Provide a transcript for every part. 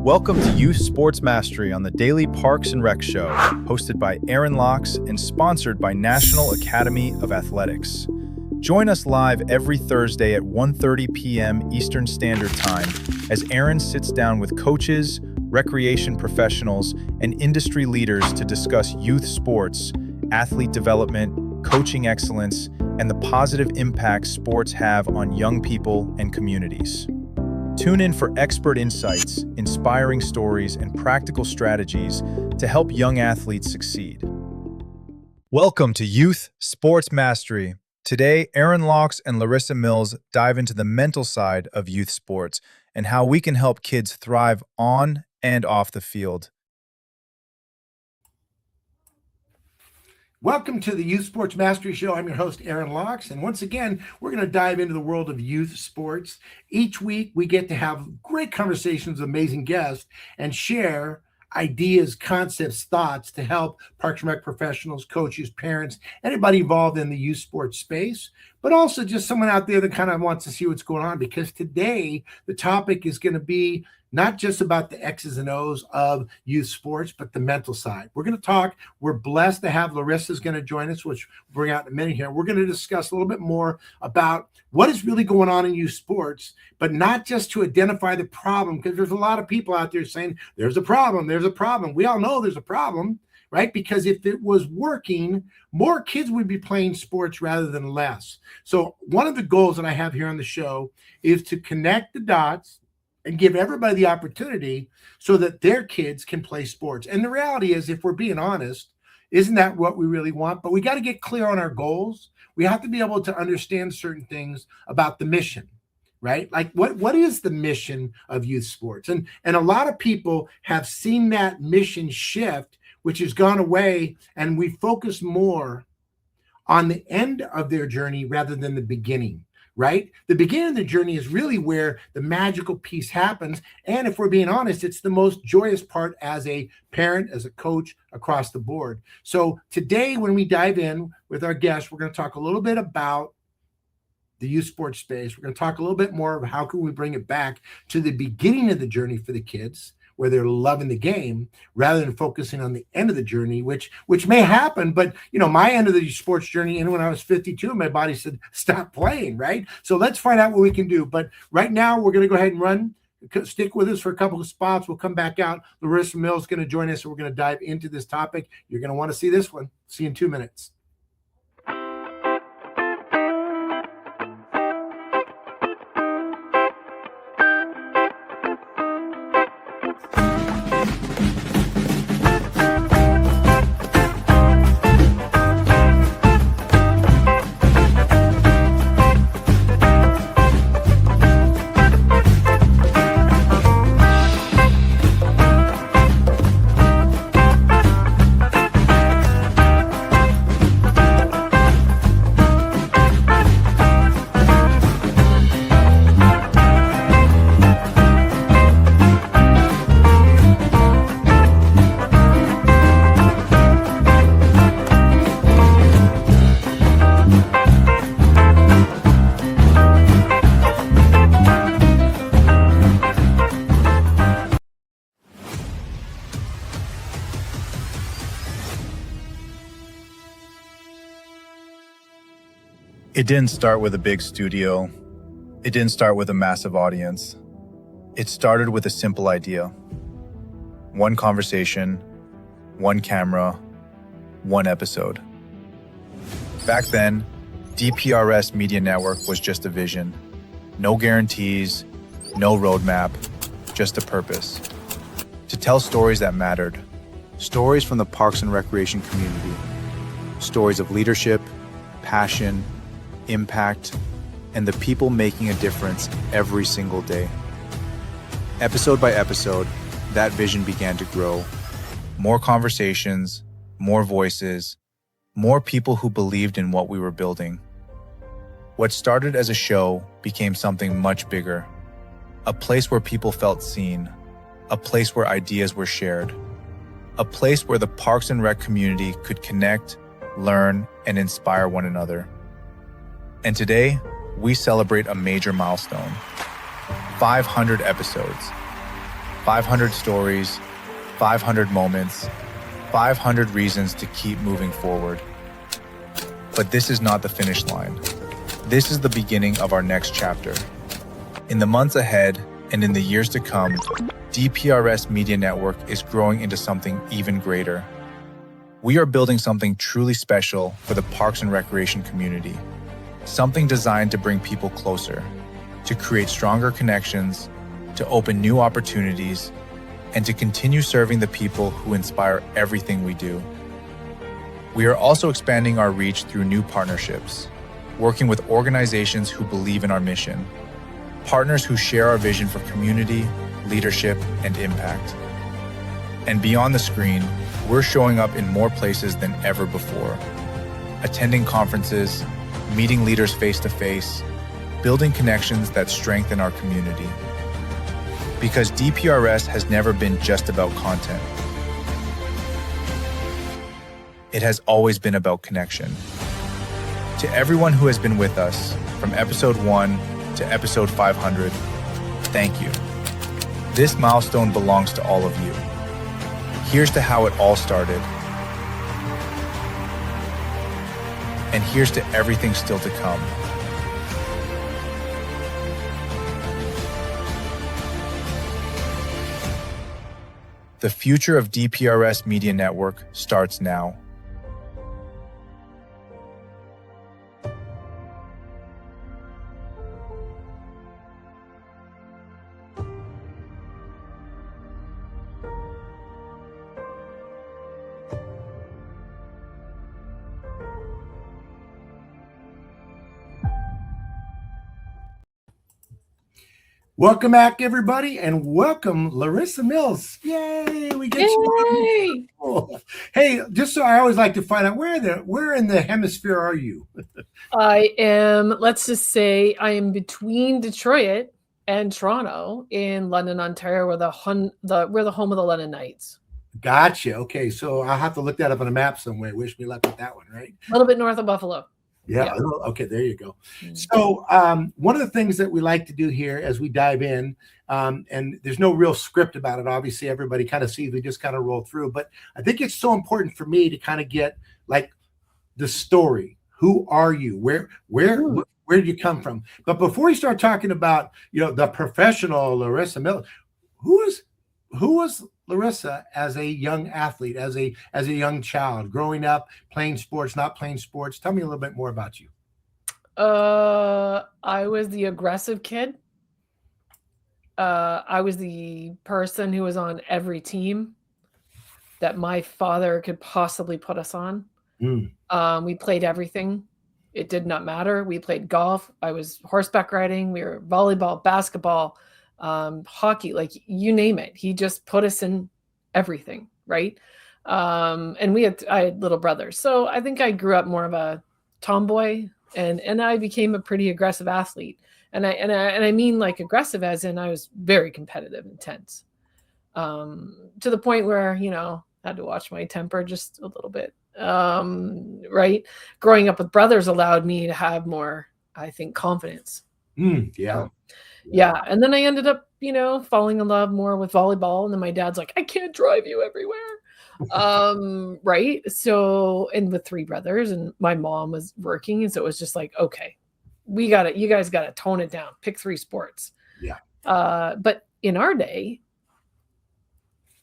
Welcome to Youth Sports Mastery on the Daily Parks and Rec Show, hosted by Aaron Locks and sponsored by National Academy of Athletics. Join us live every Thursday at 1:30 p.m. Eastern Standard Time as Aaron sits down with coaches, recreation professionals, and industry leaders to discuss youth sports, athlete development, coaching excellence, and the positive impact sports have on young people and communities. Tune in for expert insights, inspiring stories, and practical strategies to help young athletes succeed. Welcome to Youth Sports Mastery. Today, Aaron Locks and Larissa Mills dive into the mental side of youth sports and how we can help kids thrive on and off the field. Welcome to the Youth Sports Mastery Show. I'm your host, Aaron Locks, and once again, we're going to dive into the world of youth sports. Each week, we get to have great conversations with amazing guests and share ideas, concepts, thoughts to help Parks and Rec professionals, coaches, parents, anybody involved in the youth sports space, but also just someone out there that kind of wants to see what's going on, because today, the topic is going to be not just about the X's and O's of youth sports, but the mental side. We're going to talk. We're blessed to have Larissa's going to join us, which we'll bring out in a minute here. We're going to discuss a little bit more about what is really going on in youth sports, but not just to identify the problem, because there's a lot of people out there saying, there's a problem, there's a problem. We all know there's a problem, right? Because if it was working, more kids would be playing sports rather than less. So one of the goals that I have here on the show is to connect the dots and give everybody the opportunity so that their kids can play sports. And the reality is, if we're being honest, isn't that what we really want? But we got to get clear on our goals. We have to be able to understand certain things about the mission, right? Like what is the mission of youth sports? And a lot of people have seen that mission shift, which has gone away, and we focus more on the end of their journey rather than the beginning. Right? The beginning of the journey is really where the magical piece happens. And if we're being honest, it's the most joyous part as a parent, as a coach, across the board. So today, when we dive in with our guests, we're going to talk a little bit about the youth sports space. We're going to talk a little bit more of how can we bring it back to the beginning of the journey for the kids, where they're loving the game, rather than focusing on the end of the journey, which may happen. But, you know, my end of the sports journey, and when I was 52, my body said, stop playing, right? So let's find out what we can do. But right now, we're going to go ahead and run. Stick with us for a couple of spots. We'll come back out. Larissa Mills is going to join us, and we're going to dive into this topic. You're going to want to see this one. See you in 2 minutes. It didn't start with a big studio. It didn't start with a massive audience. It started with a simple idea. One conversation, one camera, one episode. Back then, DPRS Media Network was just a vision. No guarantees, no roadmap, just a purpose. To tell stories that mattered. Stories from the Parks and Recreation community. Stories of leadership, passion, impact, and the people making a difference every single day. Episode by episode, that vision began to grow. More conversations, more voices, more people who believed in what we were building. What started as a show became something much bigger. A place where people felt seen. A place where ideas were shared. A place where the Parks and Rec community could connect, learn, and inspire one another. And today, we celebrate a major milestone. 500 episodes. 500 stories, 500 moments, 500 reasons to keep moving forward. But this is not the finish line. This is the beginning of our next chapter. In the months ahead and in the years to come, DPRS Media Network is growing into something even greater. We are building something truly special for the Parks and Recreation community. Something designed to bring people closer, to create stronger connections, to open new opportunities, and to continue serving the people who inspire everything we do. We are also expanding our reach through new partnerships, working with organizations who believe in our mission, partners who share our vision for community, leadership, and impact. And beyond the screen, we're showing up in more places than ever before, attending conferences, meeting leaders face-to-face, building connections that strengthen our community. Because DPRS has never been just about content. It has always been about connection. To everyone who has been with us, from episode 1 to episode 500, thank you. This milestone belongs to all of you. Here's to how it all started. And here's to everything still to come. The future of DPRS Media Network starts now. Welcome back, everybody, and welcome, Larissa Mills. Yay! We get you. Cool. Hey, just so I always like to find out where in the hemisphere are you? I am. Let's just say I am between Detroit and Toronto in London, Ontario, where we're the home of the London Knights. Gotcha. Okay, so I'll have to look that up on a map somewhere. Wish me luck with that one, right? A little bit north of Buffalo. Yeah. Okay, there you go. So one of the things that we like to do here as we dive in, and there's no real script about it. Obviously, everybody kind of sees we just kind of roll through. But I think it's so important for me to kind of get like the story. Who are you? Where did you come from? But before you start talking about the professional Larissa Mills, who was Larissa as a young athlete, as a young child, growing up, playing sports, not playing sports? Tell me a little bit more about you. I was the aggressive kid. I was the person who was on every team that my father could possibly put us on. We played everything. It did not matter. We played golf. I was horseback riding. We were volleyball, basketball, hockey, like you name it. He just put us in everything, right? And I had little brothers. So I think I grew up more of a tomboy and I became a pretty aggressive athlete. And I mean like aggressive as in I was very competitive, intense, to the point where, had to watch my temper just a little bit. Right. Growing up with brothers allowed me to have more, I think, confidence. Yeah. And then I ended up, falling in love more with volleyball. And then my dad's like, I can't drive you everywhere. Right. So, and with 3 brothers and my mom was working. And so it was just like, okay, you guys got to tone it down, pick 3 sports. Yeah. But in our day,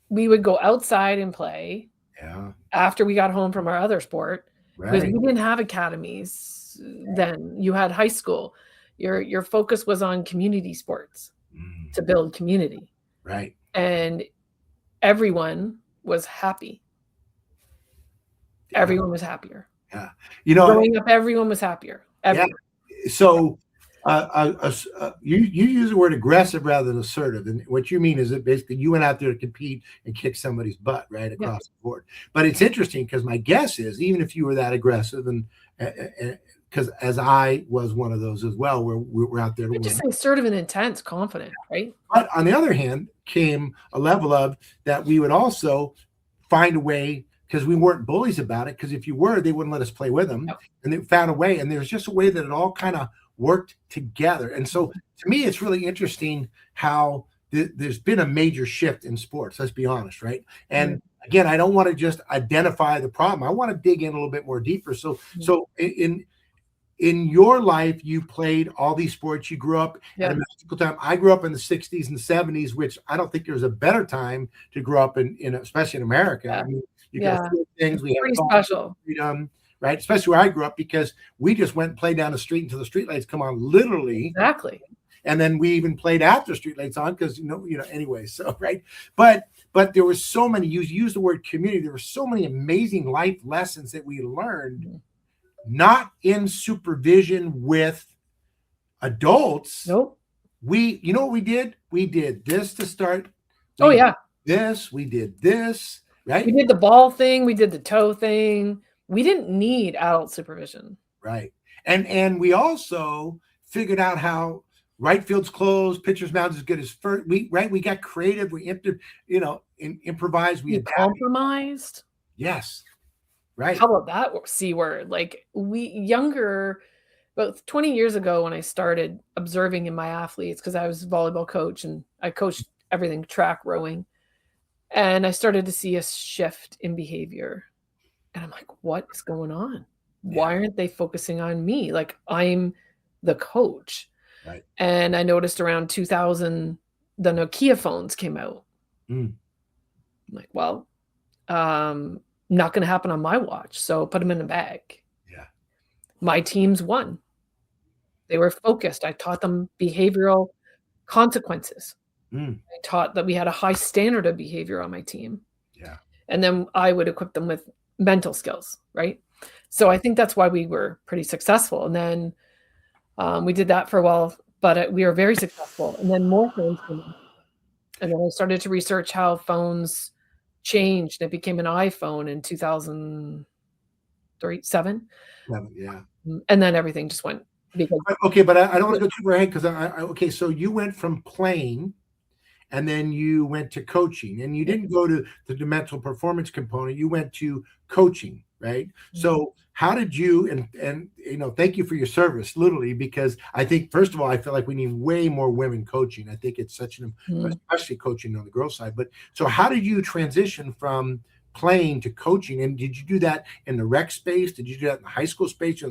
we would go outside and play. Yeah. After we got home from our other sport, because Right. we didn't have academies then. You had high school. Your focus was on community sports to build community. Right. And everyone was happy. Everyone was happier. Yeah. Growing up, everyone was happier. Everyone. Yeah. So you use the word aggressive rather than assertive, and what you mean is that basically you went out there to compete and kick somebody's butt right across the board. But it's interesting because my guess is even if you were that aggressive, and because as I was one of those as well, where we're out there to win. Just assertive and intense, confident, right? But on the other hand, came a level of that we would also find a way, because we weren't bullies about it. Because if you were, they wouldn't let us play with them, and they found a way. And there's just a way that it all kind of worked together. And so to me, it's really interesting how there's been a major shift in sports. Let's be honest, right? And again, I don't want to just identify the problem. I want to dig in a little bit more deeper. So in your life, you played all these sports. You grew up at a magical time. I grew up in the 60s and 70s, which I don't think there was a better time to grow up in especially in America. Yeah. I mean, you got things. We pretty had special. Freedom, right? Especially where I grew up, because we just went and played down the street until the streetlights come on, literally. Exactly. And then we even played after streetlights on, because anyway. So right, but there was so many. You use the word community. There were so many amazing life lessons that we learned, not in supervision with adults. Nope. You know what we did? We did this to start. We did this. Right. We did the ball thing. We did the toe thing. We didn't need adult supervision. Right. And we also figured out how right field's closed, pitcher's mound as good as first. We got creative. We improvised. We compromised. Yes. Right. How about that C word? Like about 20 years ago, when I started observing in my athletes, because I was a volleyball coach and I coached everything, track, rowing. And I started to see a shift in behavior. And I'm like, what is going on? Why aren't they focusing on me? Like, I'm the coach. Right. And I noticed around 2000, the Nokia phones came out. I'm like, well, not going to happen on my watch. So put them in a bag. Yeah. My teams won. They were focused. I taught them behavioral consequences. I taught that we had a high standard of behavior on my team. Yeah. And then I would equip them with mental skills. Right. So I think that's why we were pretty successful. And then we did that for a while, but we were very successful. And then more phones came in. And then I started to research how phones changed. It became an iPhone in 2007. Yeah. And then everything just went. Okay, but I don't want to go too far ahead, because so you went from playing, and then you went to coaching, and you didn't go to the mental performance component. You went to coaching, right? So how did you, and thank you for your service, literally, because I think, first of all, I feel like we need way more women coaching. I think it's such an, especially coaching on the girls' side. But so how did you transition from playing to coaching? And did you do that in the rec space? Did you do that in the high school space?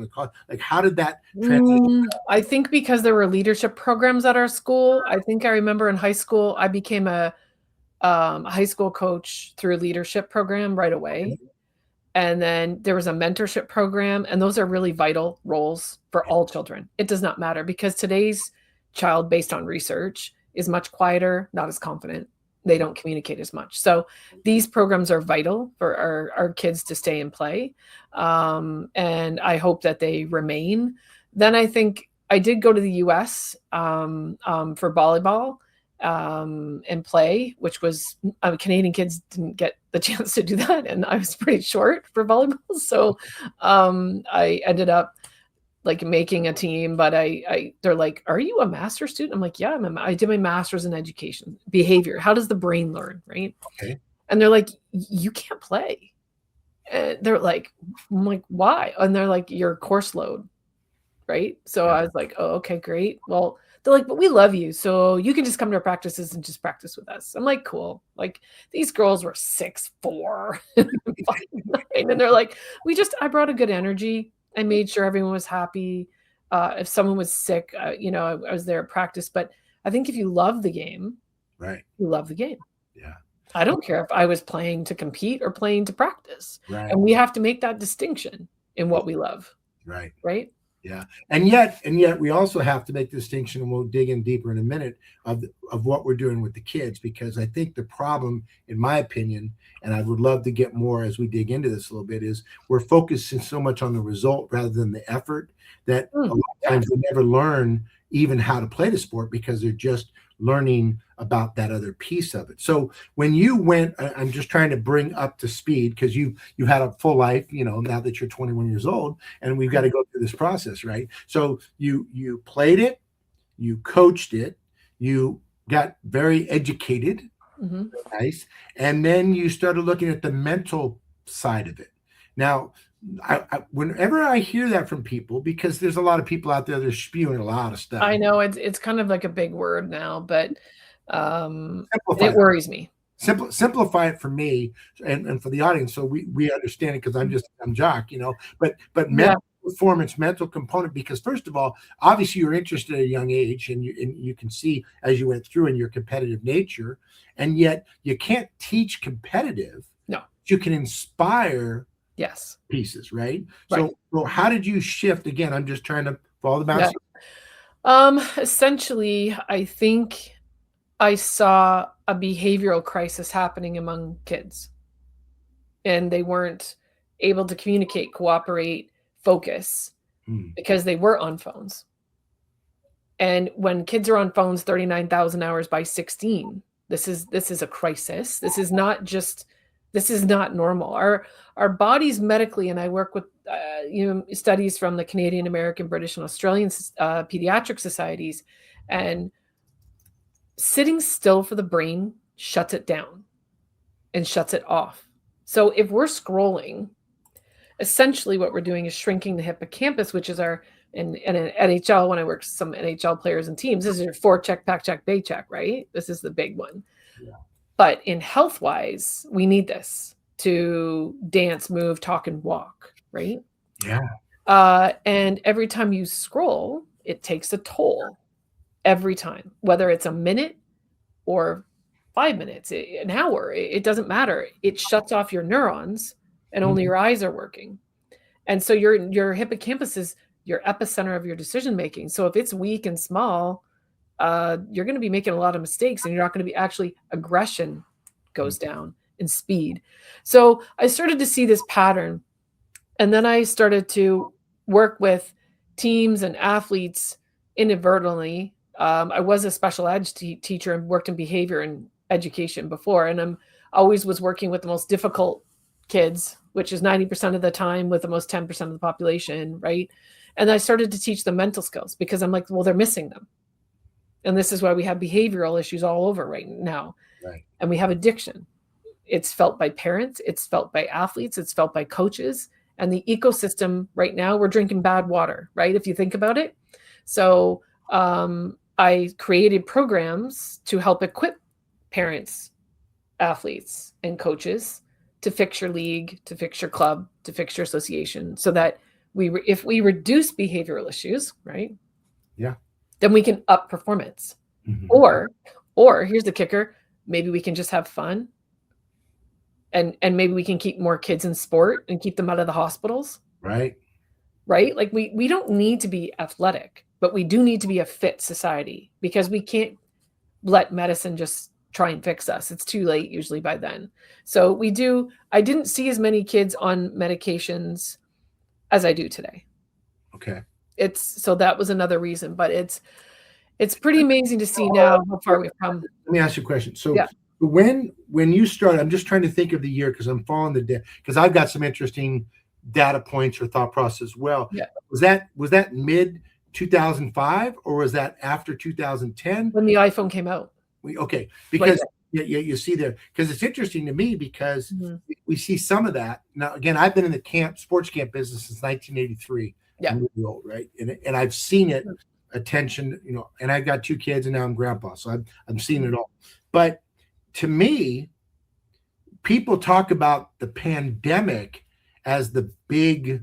How did that transition? I think because there were leadership programs at our school. I think I remember in high school, I became a high school coach through a leadership program right away. And then there was a mentorship program, and those are really vital roles for all children. It does not matter, because today's child, based on research, is much quieter, not as confident. They don't communicate as much. So these programs are vital for our kids to stay and play. And I hope that they remain. Then I think I did go to the US for volleyball and play, which was Canadian kids didn't get the chance to do that. And I was pretty short for volleyball. So I ended up like making a team, but they're like, are you a master's student? I'm like, yeah, I did my master's in education, behavior. How does the brain learn? Right. Okay. And they're like, you can't play. And they're like, I'm like, why? And they're like, your course load. Right. So I was like, oh, okay, great. Well, they're like, but we love you, so you can just come to our practices and just practice with us. I'm like, cool. Like, these girls were 6'4", and they're like, I brought a good energy. I made sure everyone was happy. If someone was sick, I was there at practice. But I think if you love the game, right, you love the game. Yeah. I don't care if I was playing to compete or playing to practice. Right. And we have to make that distinction in what we love. Right. Right. Yeah. And yet we also have to make the distinction, and we'll dig in deeper in a minute, of what we're doing with the kids, because I think the problem, in my opinion, and I would love to get more as we dig into this a little bit, is we're focusing so much on the result rather than the effort, that a lot of times they never learn even how to play the sport, because they're just learning about that other piece of it. So when you went, I'm just trying to bring up to speed, because you had a full life, now that you're 21 years old, and we've got to go through this process, right? So you played it, you coached it, you got very educated, nice, and then you started looking at the mental side of it. Now, whenever I hear that from people, because there's a lot of people out there that are spewing a lot of stuff. I know it's kind of like a big word now, but And it worries me. Simplify it for me and for the audience so we understand it, because I'm Jock, but mental performance, mental component, because first of all, obviously you're interested at a young age, and you can see as you went through in your competitive nature, and yet you can't teach competitive. No. You can inspire pieces, right? So how did you shift? Again, I'm just trying to follow the mouse. Essentially, I think I saw a behavioral crisis happening among kids, and they weren't able to communicate, cooperate, focus because they were on phones. And when kids are on phones 39,000 hours by 16, this is a crisis. This is not normal. Our bodies medically, and I work with studies from the Canadian, American, British, and Australian pediatric societies, and sitting still for the brain shuts it down and shuts it off. So if we're scrolling, essentially what we're doing is shrinking the hippocampus, which is our, in an NHL, when I work with some NHL players and teams, this is your forecheck, back check, bay check, right? This is the big one. Yeah. But in health-wise, we need this to dance, move, talk, and walk, right? Yeah. And every time you scroll, it takes a toll. Every time, whether it's a minute or 5 minutes, an hour, it doesn't matter. It shuts off your neurons and only your eyes are working. And so your hippocampus is your epicenter of your decision making. So if it's weak and small, you're going to be making a lot of mistakes, and you're not going to be aggression goes down in speed. So I started to see this pattern, and then I started to work with teams and athletes inadvertently. I was a special ed teacher and worked in behavior and education before, and I'm always was working with the most difficult kids, which is 90% of the time with the most 10% of the population, right? And I started to teach them mental skills, because I'm like, well, they're missing them. And this is why we have behavioral issues all over right now. Right. And we have addiction. It's felt by parents, it's felt by athletes, it's felt by coaches, and the ecosystem right now, we're drinking bad water, right? If you think about it. So I created programs to help equip parents, athletes, and coaches to fix your league, to fix your club, to fix your association, so that if we reduce behavioral issues, right? Yeah. Then we can up performance. Or here's the kicker, maybe we can just have fun, and maybe we can keep more kids in sport and keep them out of the hospitals. Right. Like we don't need to be athletic, but we do need to be a fit society, because we can't let medicine just try and fix us. It's too late usually by then. So I didn't see as many kids on medications as I do today. Okay. So that was another reason, but it's pretty amazing to see now how far we've come. Let me ask you a question. So when you started, I'm just trying to think of the year, because I'm following because I've got some interesting data points or thought process as well. Yeah. Was that mid 2005, or was that after 2010? When the iPhone came out. Because you see there, because it's interesting to me, because we see some of that. Now, again, I've been in the sports camp business since 1983. Yeah. I'm really old, right? And I've seen it, attention, and I've got 2 kids, and now I'm grandpa, so I'm seeing it all. But to me, people talk about the pandemic as the big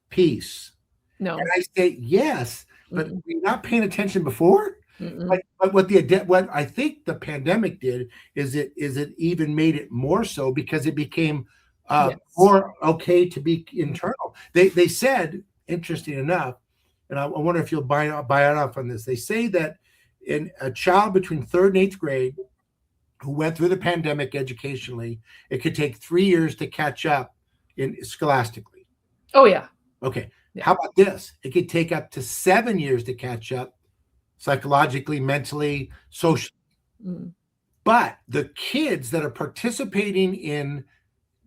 piece. No. And I say yes, but we're not paying attention before. But what I think the pandemic did is it even made it more so, because it became more okay to be internal. They said, interesting enough, and I wonder if you'll buy it off on this. They say that in a child between 3rd and 8th grade who went through the pandemic educationally, it could take 3 years to catch up scholastically. Oh yeah. Okay. Yeah. How about this? It could take up to 7 years to catch up psychologically, mentally, socially. But the kids that are participating in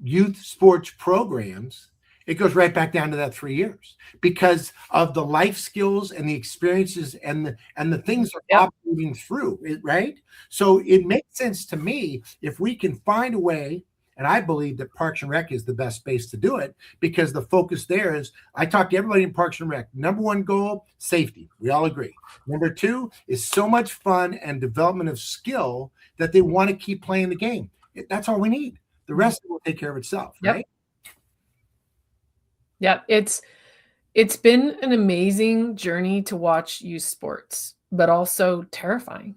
youth sports programs, it goes right back down to that 3 years, because of the life skills and the experiences and the things they're operating through it, right? So it makes sense to me, if we can find a way, And I believe that Parks and Rec is the best space to do it, because the focus there is, I talk to everybody in Parks and Rec. Number one goal, safety. We all agree. Number two is so much fun and development of skill that they want to keep playing the game. That's all we need. The rest will take care of itself, right? Yeah, it's been an amazing journey to watch youth sports, but also terrifying.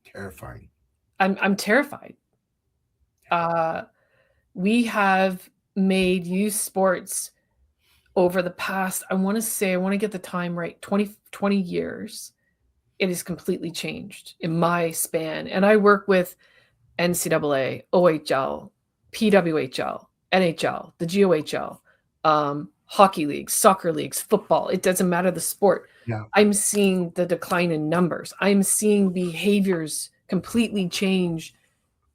Terrifying. I'm terrified. We have made youth sports over the past, I want to get the time right, 20 years. It has completely changed in my span. And I work with NCAA, OHL, PWHL, NHL, the GOHL, hockey leagues, soccer leagues, football. It doesn't matter the sport. Yeah. I'm seeing the decline in numbers. I'm seeing behaviors completely change,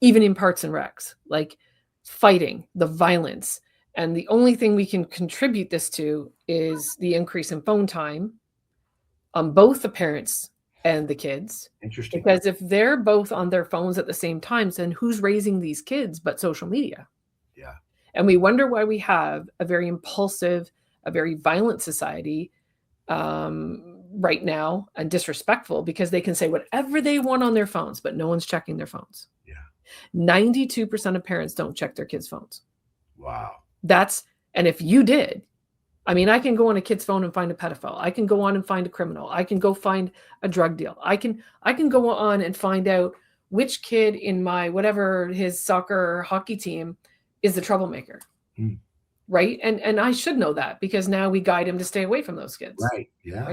even in Parks and Recs, like fighting, the violence. And the only thing we can contribute this to is the increase in phone time on both the parents and the kids. Interesting. Because if they're both on their phones at the same time, then who's raising these kids but social media? Yeah. And we wonder why we have a very impulsive, a very violent society right now, and disrespectful, because they can say whatever they want on their phones, but no one's checking their phones. Yeah. 92% of parents don't check their kids' phones. Wow. And if you did, I mean, I can go on a kid's phone and find a pedophile. I can go on and find a criminal. I can go find a drug deal. I can go on and find out which kid in my, whatever his soccer or hockey team is the troublemaker. Right. And I should know that, because now we guide him to stay away from those kids. Right. Yeah.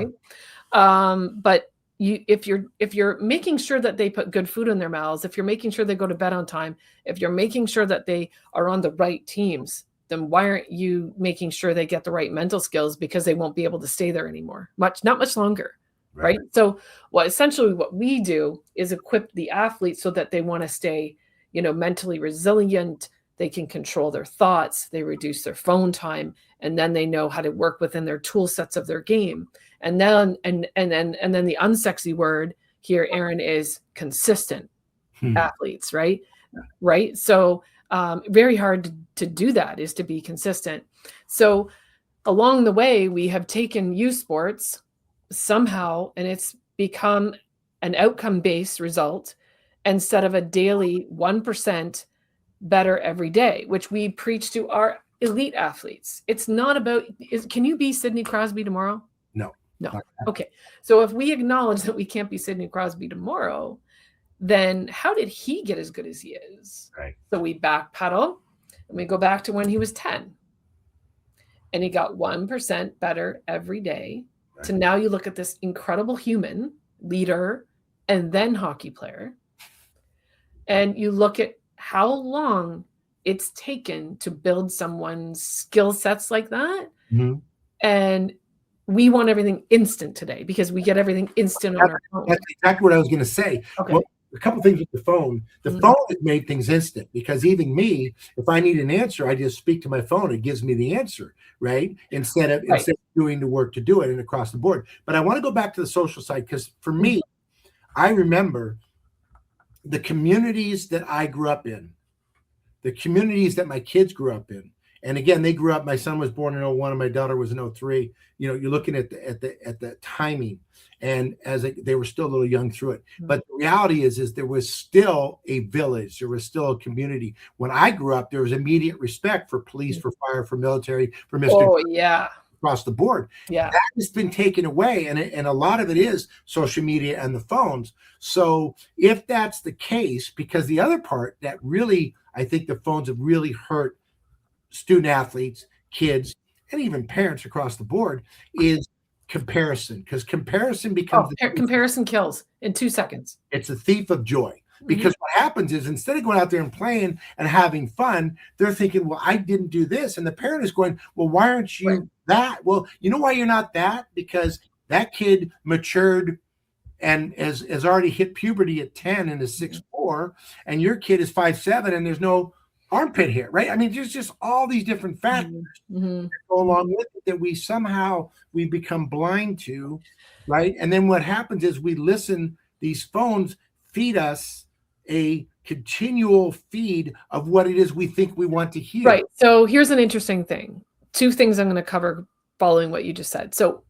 Right. But if you're making sure that they put good food in their mouths, if you're making sure they go to bed on time, if you're making sure that they are on the right teams, then why aren't you making sure they get the right mental skills? Because they won't be able to stay there anymore. Not much longer. Right. So essentially what we do is equip the athletes so that they want to stay, mentally resilient. They can control their thoughts. They reduce their phone time, and then they know how to work within their tool sets of their game. And then the unsexy word here, Aaron, is consistent athletes, right? Right. So very hard to do that, is to be consistent. So along the way, we have taken youth sports somehow, and it's become an outcome-based result instead of a daily 1% better every day, which we preach to our elite athletes. It's not about, can you be Sidney Crosby tomorrow? No. Okay. So if we acknowledge that we can't be Sidney Crosby tomorrow, then how did he get as good as he is? Right. So we backpedal and we go back to when he was 10 and he got 1% better every day. Right. To now you look at this incredible human leader and then hockey player, and you look at how long it's taken to build someone's skill sets like that. And we want everything instant today, because we get everything instant on our phone. That's exactly what I was going to say. Okay. Well, a couple things with the phone. The phone has made things instant, because even me, if I need an answer, I just speak to my phone. It gives me the answer, right? Instead of doing the work to do it, and across the board. But I want to go back to the social side, because for me, I remember the communities that I grew up in, the communities that my kids grew up in. And again, they grew up, my son was born in 01 and my daughter was in 03. You're looking at the timing, and they were still a little young through it. But the reality is there was still a village. There was still a community. When I grew up, there was immediate respect for police, for fire, for military, for Mr. across the board. Yeah. That has been taken away. And a lot of it is social media and the phones. So if that's the case, because the other part that really, I think the phones have really hurt student athletes, kids, and even parents across the board, is comparison. Because comparison becomes comparison kills in 2 seconds. It's a thief of joy. Because what happens is, instead of going out there and playing and having fun, they're thinking, well, I didn't do this. And the parent is going, well, why aren't you that? Well, you know why you're not that? Because that kid matured and has already hit puberty at 10 and is 6'4", and your kid is 5'7", and there's no armpit hair, right? I mean, there's just all these different factors that go along with it that we become blind to, right? And then what happens is we listen, these phones feed us a continual feed of what it is we think we want to hear. Right. So here's an interesting thing. Two things I'm going to cover following what you just said. So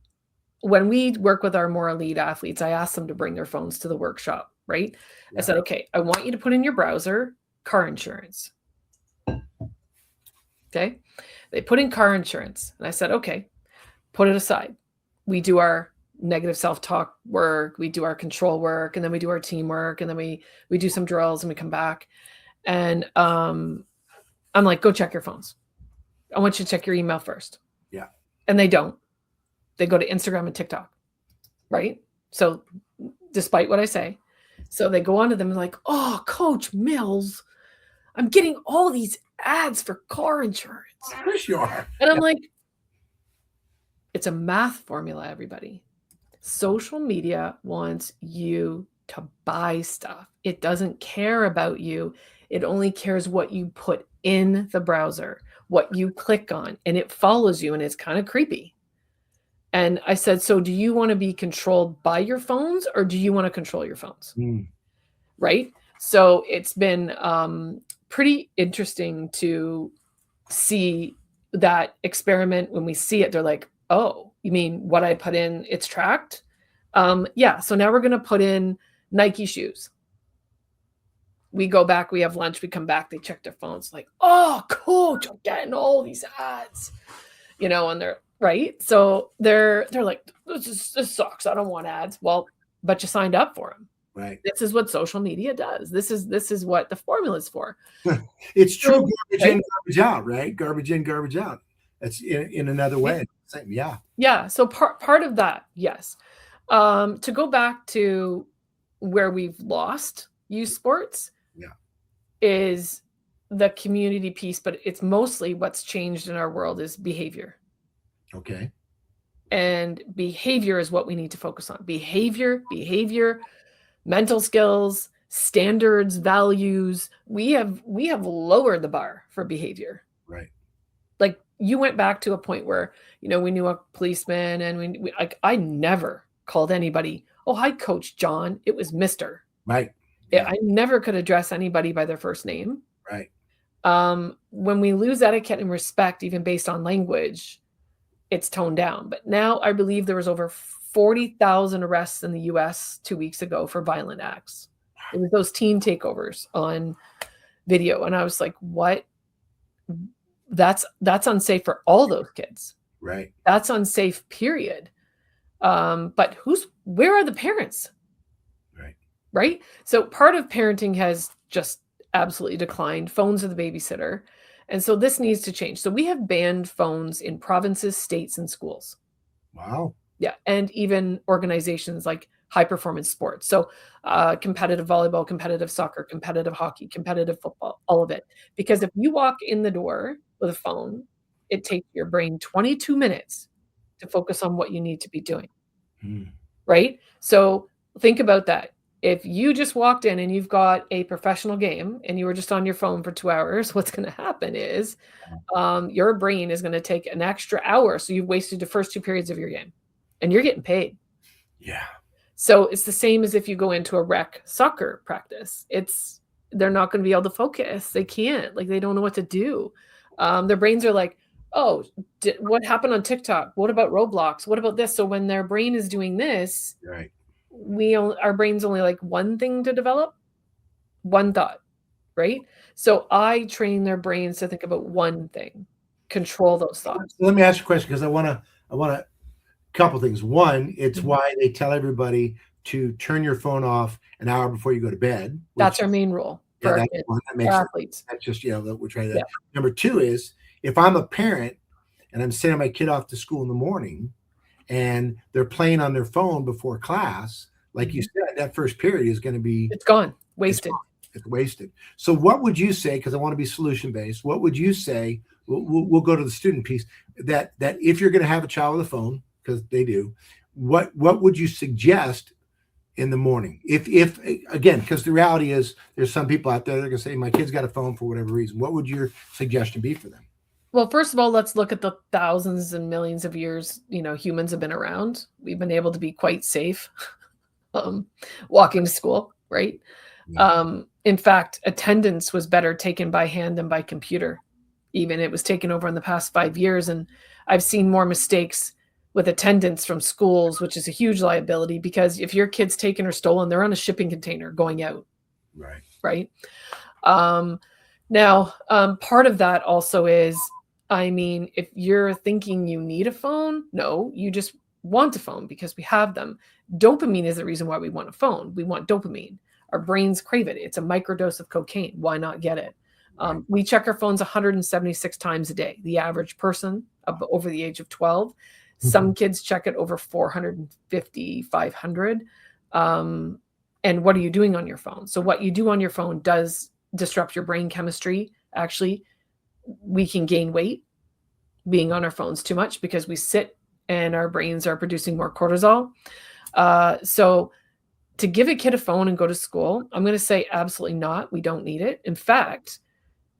when we work with our more elite athletes, I ask them to bring their phones to the workshop, right? I said, okay, I want you to put in your browser car insurance. Okay. They put in car insurance. And I said, okay, put it aside. We do our negative self-talk work. We do our control work. And then we do our teamwork. And then we do some drills and we come back. And I'm like, go check your phones. I want you to check your email first. Yeah. And they don't. They go to Instagram and TikTok, right? So despite what I say, so they go onto them and like, oh, Coach Mills, I'm getting all these ads for car insurance. Of course you are. And I'm like, it's a math formula, everybody. Social media wants you to buy stuff. It doesn't care about you. It only cares what you put in the browser, what you click on, and it follows you, and it's kind of creepy. And I said, so do you want to be controlled by your phones or do you want to control your phones? Right? So it's been pretty interesting to see that experiment. When we see it, they're like, oh, you mean what I put in, it's tracked? Yeah. So now we're going to put in Nike shoes. We go back, we have lunch, we come back, they check their phones like, oh, Coach, I'm getting all these ads, and they're right. So they're like, this sucks. I don't want ads. Well, but you signed up for them. Right. This is what social media does. This is what the formula is for. It's true. Garbage in, garbage out, right? Garbage in, garbage out. That's in another way. Yeah. Yeah. So part of that, yes. To go back to where we've lost youth sports, is the community piece, but it's mostly what's changed in our world is behavior. Okay. And behavior is what we need to focus on. Behavior, mental skills, standards, values. We have lowered the bar for behavior. Right. Like you went back to a point where, we knew a policeman and I never called anybody, oh, hi, Coach John. It was Mr. Right. Yeah. I never could address anybody by their first name. Right. When we lose etiquette and respect, even based on language, it's toned down. But now I believe there was over 40,000 arrests in the US 2 weeks ago for violent acts. It was those teen takeovers on video. And I was like, what? That's unsafe for all those kids. Right. That's unsafe, period. But where are the parents? Right. Right. So part of parenting has just absolutely declined. Phones are the babysitter. And so this needs to change. So we have banned phones in provinces, states, and schools. Wow. Yeah. And even organizations like high performance sports. So competitive volleyball, competitive soccer, competitive hockey, competitive football, all of it. Because if you walk in the door with a phone, it takes your brain 22 minutes to focus on what you need to be doing. Right? So think about that. If you just walked in and you've got a professional game and you were just on your phone for 2 hours, what's going to happen is your brain is going to take an extra hour. So you've wasted the first 2 periods of your game and you're getting paid. Yeah. So it's the same as if you go into a rec soccer practice. They're not going to be able to focus. They can't, they don't know what to do. Their brains are like, oh, what happened on TikTok? What about Roblox? What about this? So when their brain is doing this, right, our brain's only like one thing to develop, one thought, right? So I train their brains to think about one thing, control those thoughts. Let me ask you a question because I want a couple things. One, it's why they tell everybody to turn your phone off an hour before you go to bed. That's our main rule for our kids, for athletes. That's just, we're trying to. Yeah. Number two is if I'm a parent and I'm sending my kid off to school in the morning and they're playing on their phone before class, like you said, that first period is going to be, it's gone, wasted. It's wasted. So what would you say, because I want to be solution based, what would you say, we'll go to the student piece, that if you're going to have a child with a phone, because they do, what would you suggest in the morning? If again, because the reality is there's some people out there that are going to say, my kid's got a phone for whatever reason. What would your suggestion be for them? Well, first of all, let's look at the thousands and millions of years, humans have been around. We've been able to be quite safe walking to school, right? Yeah. In fact, attendance was better taken by hand than by computer. Even it was taken over in the past 5 years. And I've seen more mistakes with attendance from schools, which is a huge liability, because if your kid's taken or stolen, they're on a shipping container going out. Right. Now, part of that also is, I mean, if you're thinking you need a phone, no, you just want a phone because we have them. Dopamine is the reason why we want a phone. We want dopamine. Our brains crave it. It's a microdose of cocaine. Why not get it? We check our phones 176 times a day. The average person over the age of 12. Some kids check it over 450, 500. And what are you doing on your phone? So what you do on your phone does disrupt your brain chemistry. Actually, we can gain weight being on our phones too much because we sit and our brains are producing more cortisol. So to give a kid a phone and go to school, I'm going to say absolutely not. We don't need it. In fact,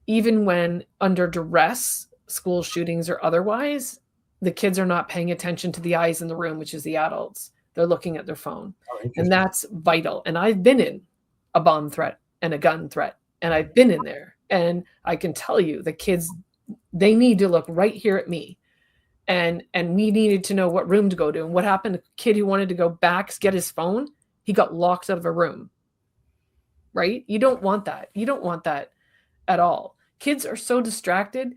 even when under duress, school shootings or otherwise, the kids are not paying attention to the eyes in the room, which is the adults. They're looking at their phone. And that's vital. And I've been in a bomb threat and a gun threat, and I've been in there. And I can tell you the kids, they need to look right here at me. And we needed to know what room to go to. And what happened? A kid who wanted to go back, get his phone, he got locked out of a room. Right? You don't want that. You don't want that at all. Kids are so distracted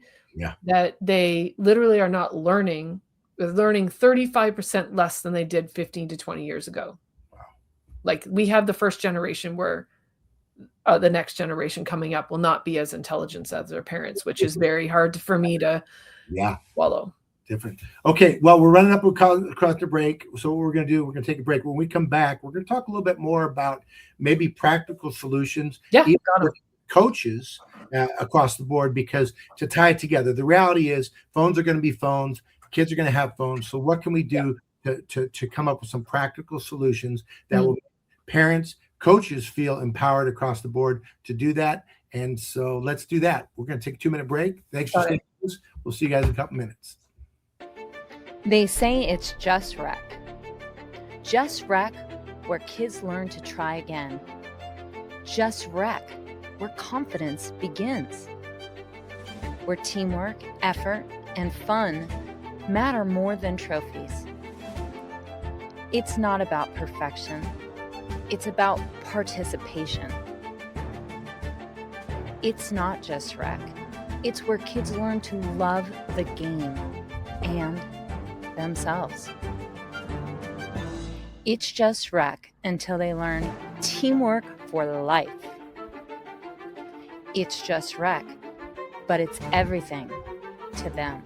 that they literally are not learning. They're learning 35% less than they did 15 to 20 years ago. Wow. Like we have the first generation where the next generation coming up will not be as intelligent as their parents, which is very hard for me to swallow. Different. Okay, well, we're running up across the break. So what we're going to do, we're going to take a break. When we come back, we're going to talk a little bit more about maybe practical solutions. Even with coaches across the board, because to tie it together, the reality is phones are going to be phones. Kids are going to have phones. So what can we do to come up with some practical solutions that will make parents, coaches feel empowered across the board to do that? And so let's do that. We're going to take a 2-minute break. Thanks for staying with us. We'll see you guys in a couple minutes. They say it's Just Rec. Just Rec, where kids learn to try again. Just Rec, where confidence begins. Where teamwork, effort, and fun matter more than trophies. It's not about perfection. It's about participation. It's not Just Rec. It's where kids learn to love the game and themselves. It's Just Rec until they learn teamwork for life. It's Just Rec, but it's everything to them.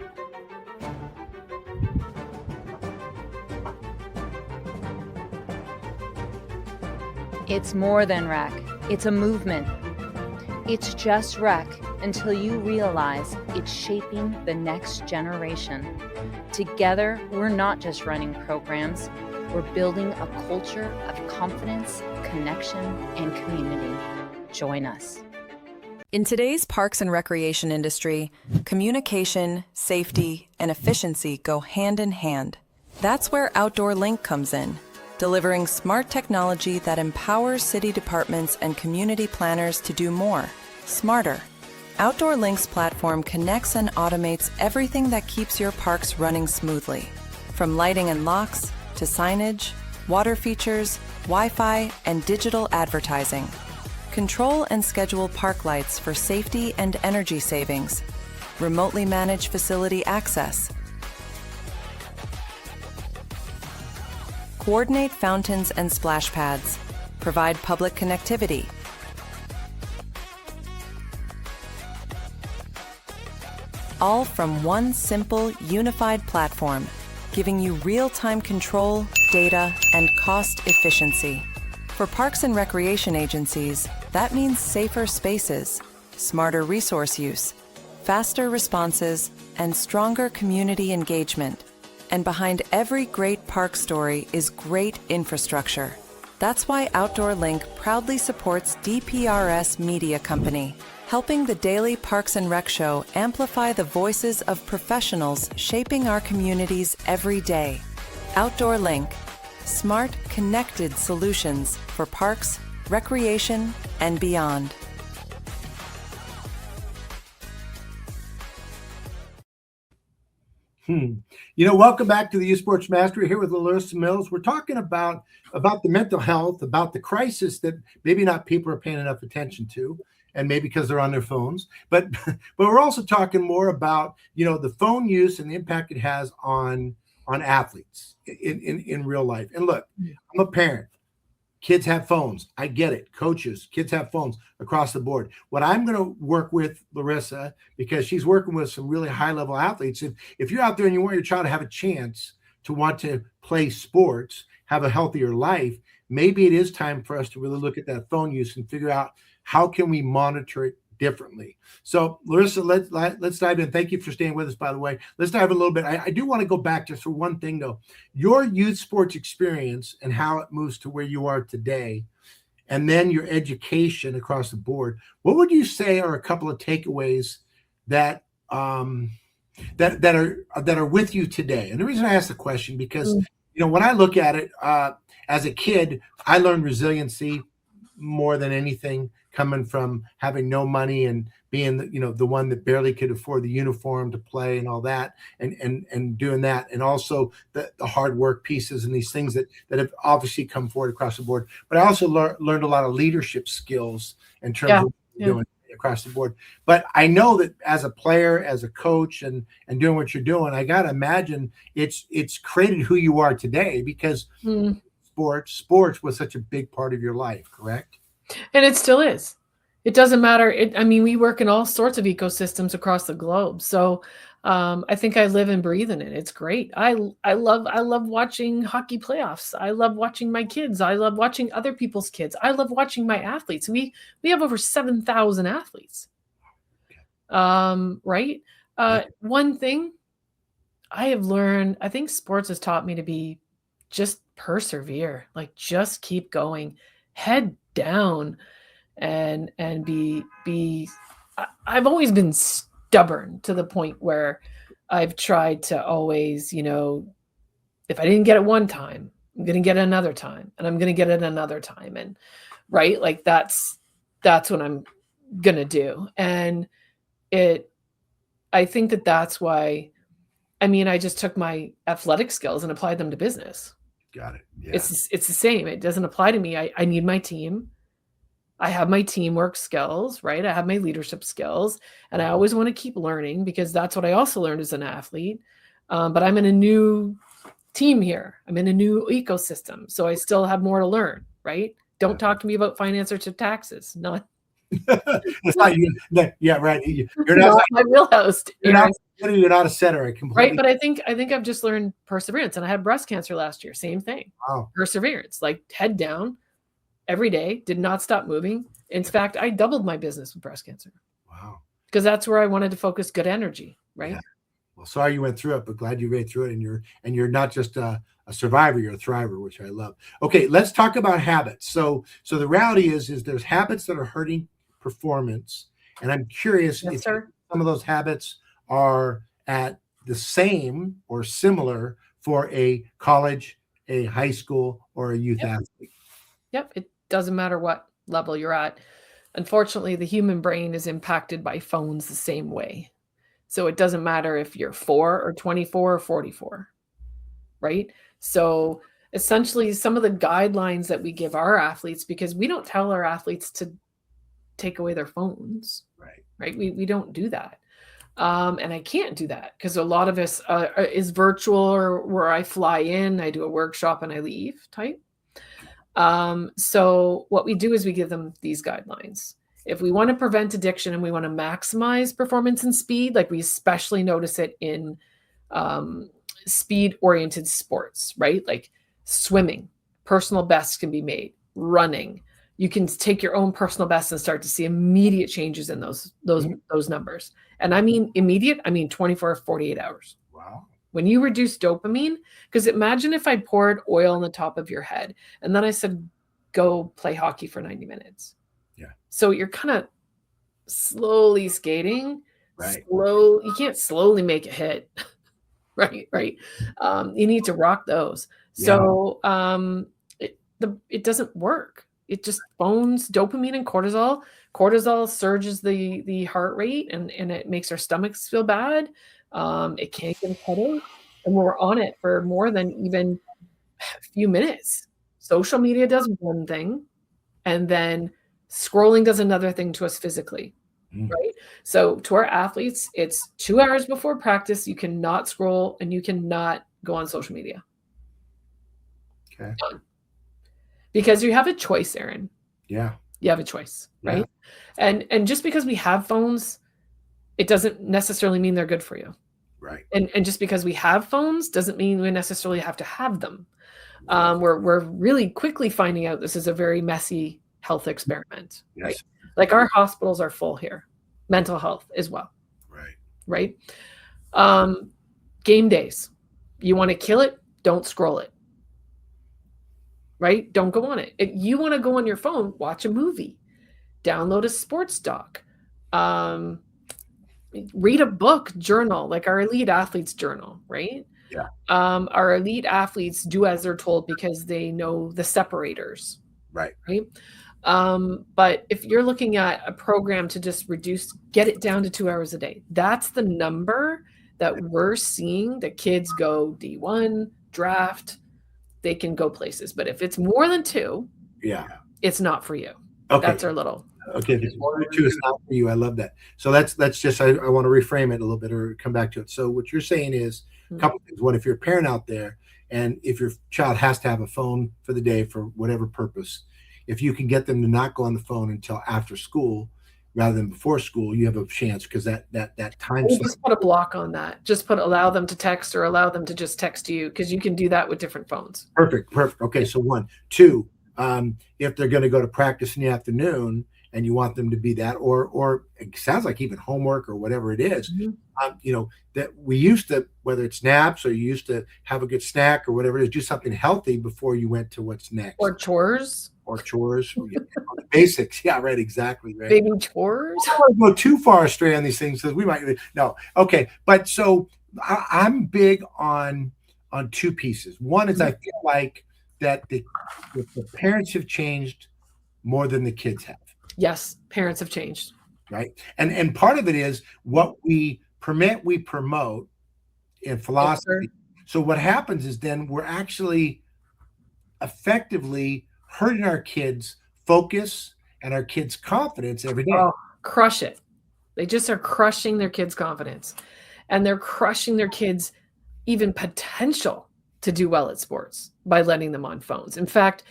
It's more than rec. It's a movement. It's Just Rec until you realize it's shaping the next generation. Together, we're not just running programs, we're building a culture of confidence, connection, and community. Join us. In today's parks and recreation industry, communication, safety, and efficiency go hand in hand. That's where Outdoor Link comes in, delivering smart technology that empowers city departments and community planners to do more, smarter. Outdoor Link's platform connects and automates everything that keeps your parks running smoothly. From lighting and locks to signage, water features, Wi-Fi, and digital advertising. Control and schedule park lights for safety and energy savings. Remotely manage facility access. Coordinate fountains and splash pads. Provide public connectivity. All from one simple, unified platform, giving you real-time control, data, and cost efficiency. For parks and recreation agencies, that means safer spaces, smarter resource use, faster responses, and stronger community engagement. And behind every great park story is great infrastructure. That's why Outdoor Link proudly supports DPRS Media Company, helping the daily Parks and Rec show amplify the voices of professionals shaping our communities every day. Outdoor Link, smart, connected solutions for parks, recreation, and beyond. Welcome back to the Youth Sports Mastery here with Larissa Mills. We're talking about the mental health, about the crisis that maybe not people are paying enough attention to, and maybe because they're on their phones. But we're also talking more about the phone use and the impact it has on athletes in real life. And look, I'm a parent. Kids have phones. I get it. Coaches, kids have phones across the board. What I'm going to work with Larissa, because she's working with some really high-level athletes. If you're out there and you want your child to have a chance to want to play sports, have a healthier life, maybe it is time for us to really look at that phone use and figure out how can we monitor it differently. So Larissa, let's dive in. Thank you for staying with us, by the way. Let's dive a little bit. I do want to go back just for one thing, though. Your youth sports experience and how it moves to where you are today, and then your education across the board. What would you say are a couple of takeaways that that are with you today? And the reason I ask the question, because when I look at it as a kid, I learned resiliency more than anything, coming from having no money and being the one that barely could afford the uniform to play and all that, and doing that, and also the hard work pieces and these things that have obviously come forward across the board. But I also learned a lot of leadership skills in terms of doing across the board. But I know that as a player, as a coach, and doing what you're doing, I gotta imagine it's created who you are today, because sports was such a big part of your life, correct? And it still is. It doesn't matter. We work in all sorts of ecosystems across the globe. So I think I live and breathe in it. It's great. I love watching hockey playoffs. I love watching my kids. I love watching other people's kids. I love watching my athletes. We have over 7,000 athletes. Right? One thing I have learned, I think sports has taught me to be just persevere, like just keep going, head down, and be I've always been stubborn to the point where I've tried to always, if I didn't get it one time, I'm going to get it another time, and I'm going to get it another time. And right, like that's what I'm going to do. And I think that's why, I just took my athletic skills and applied them to business. Got it. Yeah. It's the same. It doesn't apply to me. I need my team. I have my teamwork skills, right? I have my leadership skills, and I always want to keep learning, because that's what I also learned as an athlete. But I'm in a new team here. I'm in a new ecosystem, so I still have more to learn, right? Don't talk to me about finance or taxes. Not. It's not you. Yeah, right. You're not my wheelhouse. You're not a setter. Right, but I think I've just learned perseverance, and I had breast cancer last year. Same thing. Wow. Perseverance, like head down every day, did not stop moving. In fact, I doubled my business with breast cancer. Wow. Because that's where I wanted to focus good energy, right? Yeah. Well, sorry you went through it, but glad you made through it. And you're not just a survivor, you're a thriver, which I love. Okay, let's talk about habits. So the reality is there's habits that are hurting performance. And I'm curious if some of those habits are at the same or similar for a college, a high school, or a youth athlete. Yep. It doesn't matter what level you're at. Unfortunately, the human brain is impacted by phones the same way. So it doesn't matter if you're 4 or 24 or 44, right? So essentially, some of the guidelines that we give our athletes, because we don't tell our athletes to take away their phones, right? We don't do that. And I can't do that, because a lot of us is virtual, or where I fly in, I do a workshop and I leave type. So what we do is we give them these guidelines. If we want to prevent addiction and we want to maximize performance and speed, like we especially notice it in speed-oriented sports, right? Like swimming, personal bests can be made. Running, you can take your own personal best and start to see immediate changes in those numbers. And I mean immediate, I mean 24 or 48 hours. Wow. When you reduce dopamine, because imagine if I poured oil on the top of your head and then I said, go play hockey for 90 minutes. Yeah. So you're kind of slowly skating. Right. You can't slowly make a hit. Right. You need to rock those. So it doesn't work. It just phones dopamine and cortisol. Cortisol surges the heart rate and it makes our stomachs feel bad. It can get us headache. And we're on it for more than even a few minutes. Social media does one thing, and then scrolling does another thing to us physically, right? So to our athletes, it's 2 hours before practice. You cannot scroll and you cannot go on social media. Okay. Because you have a choice, Aaron. Yeah. You have a choice, right? Yeah. And just because we have phones, it doesn't necessarily mean they're good for you. Right. And just because we have phones doesn't mean we necessarily have to have them. We're really quickly finding out this is a very messy health experiment, Yes. right? Like our hospitals are full here, mental health as well. Right. Game days. You want to kill it? Don't scroll it. Right? Don't go on it. If you want to go on your phone, watch a movie, download a sports doc, read a book, journal, like our elite athletes journal, right? Yeah. Our elite athletes do as they're told because they know the separators. Right. But if you're looking at a program to just get it down to 2 hours a day, that's the number that we're seeing the kids go D1, draft, they can go places. But if it's more than 2, it's not for you. Okay. That's our little. Okay, if it's more than 2, it's not for you. I love that. So that's just, I want to reframe it a little bit or come back to it. So what you're saying is a couple things. One, if you're a parent out there and if your child has to have a phone for the day for whatever purpose, if you can get them to not go on the phone until after school rather than before school, you have a chance because that time. We'll just put a block on that. Just allow them to text or allow them to just text you because you can do that with different phones. Perfect. Okay, so 1. 2, if they're going to go to practice in the afternoon and you want them to be that, or it sounds like even homework or whatever it is, that we used to, whether it's naps or you used to have a good snack or whatever it is, do something healthy before you went to what's next. Or chores. The basics. Yeah, right. Exactly. Right. Baby chores. I don't want to go too far astray on these things because we might. No. Okay. But so I'm big on 2 pieces. One is I feel like that the parents have changed more than the kids have. Yes, parents have changed. Right. And part of it is what we permit, we promote in philosophy. So what happens is then we're actually effectively hurting our kids' focus and our kids' confidence every day. Oh, crush it. They just are crushing their kids' confidence. And they're crushing their kids' even potential to do well at sports by letting them on phones. In fact,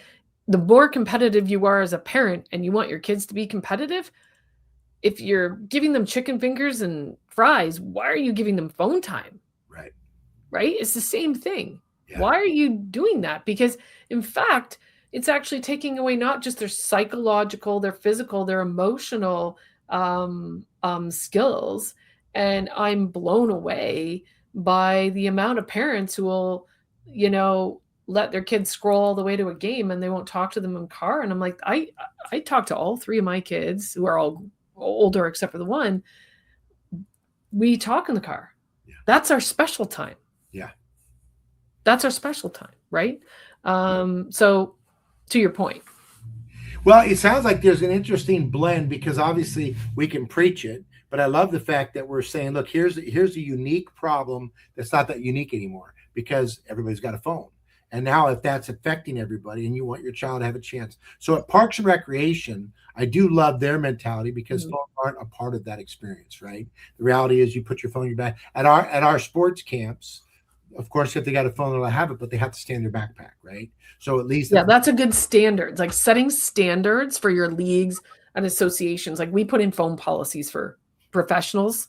the more competitive you are as a parent and you want your kids to be competitive, if you're giving them chicken fingers and fries, why are you giving them phone time? Right? It's the same thing. Yeah. Why are you doing that? Because in fact, it's actually taking away not just their psychological, their physical, their emotional skills. And I'm blown away by the amount of parents who will, let their kids scroll all the way to a game and they won't talk to them in the car. And I'm like, I talk to all 3 of my kids who are all older except for the one. We talk in the car. Yeah. That's our special time. Yeah. That's our special time, right? So to your point. Well, it sounds like there's an interesting blend because obviously we can preach it, but I love the fact that we're saying, look, here's a unique problem that's not that unique anymore because everybody's got a phone. And now if that's affecting everybody and you want your child to have a chance. So at Parks and Recreation, I do love their mentality because phones aren't a part of that experience, right? The reality is you put your phone in your bag. At our sports camps, of course, if they got a phone, they'll have it, but they have to stay in their backpack, right? So at least that's a good standard. Like setting standards for your leagues and associations. Like we put in phone policies for professionals,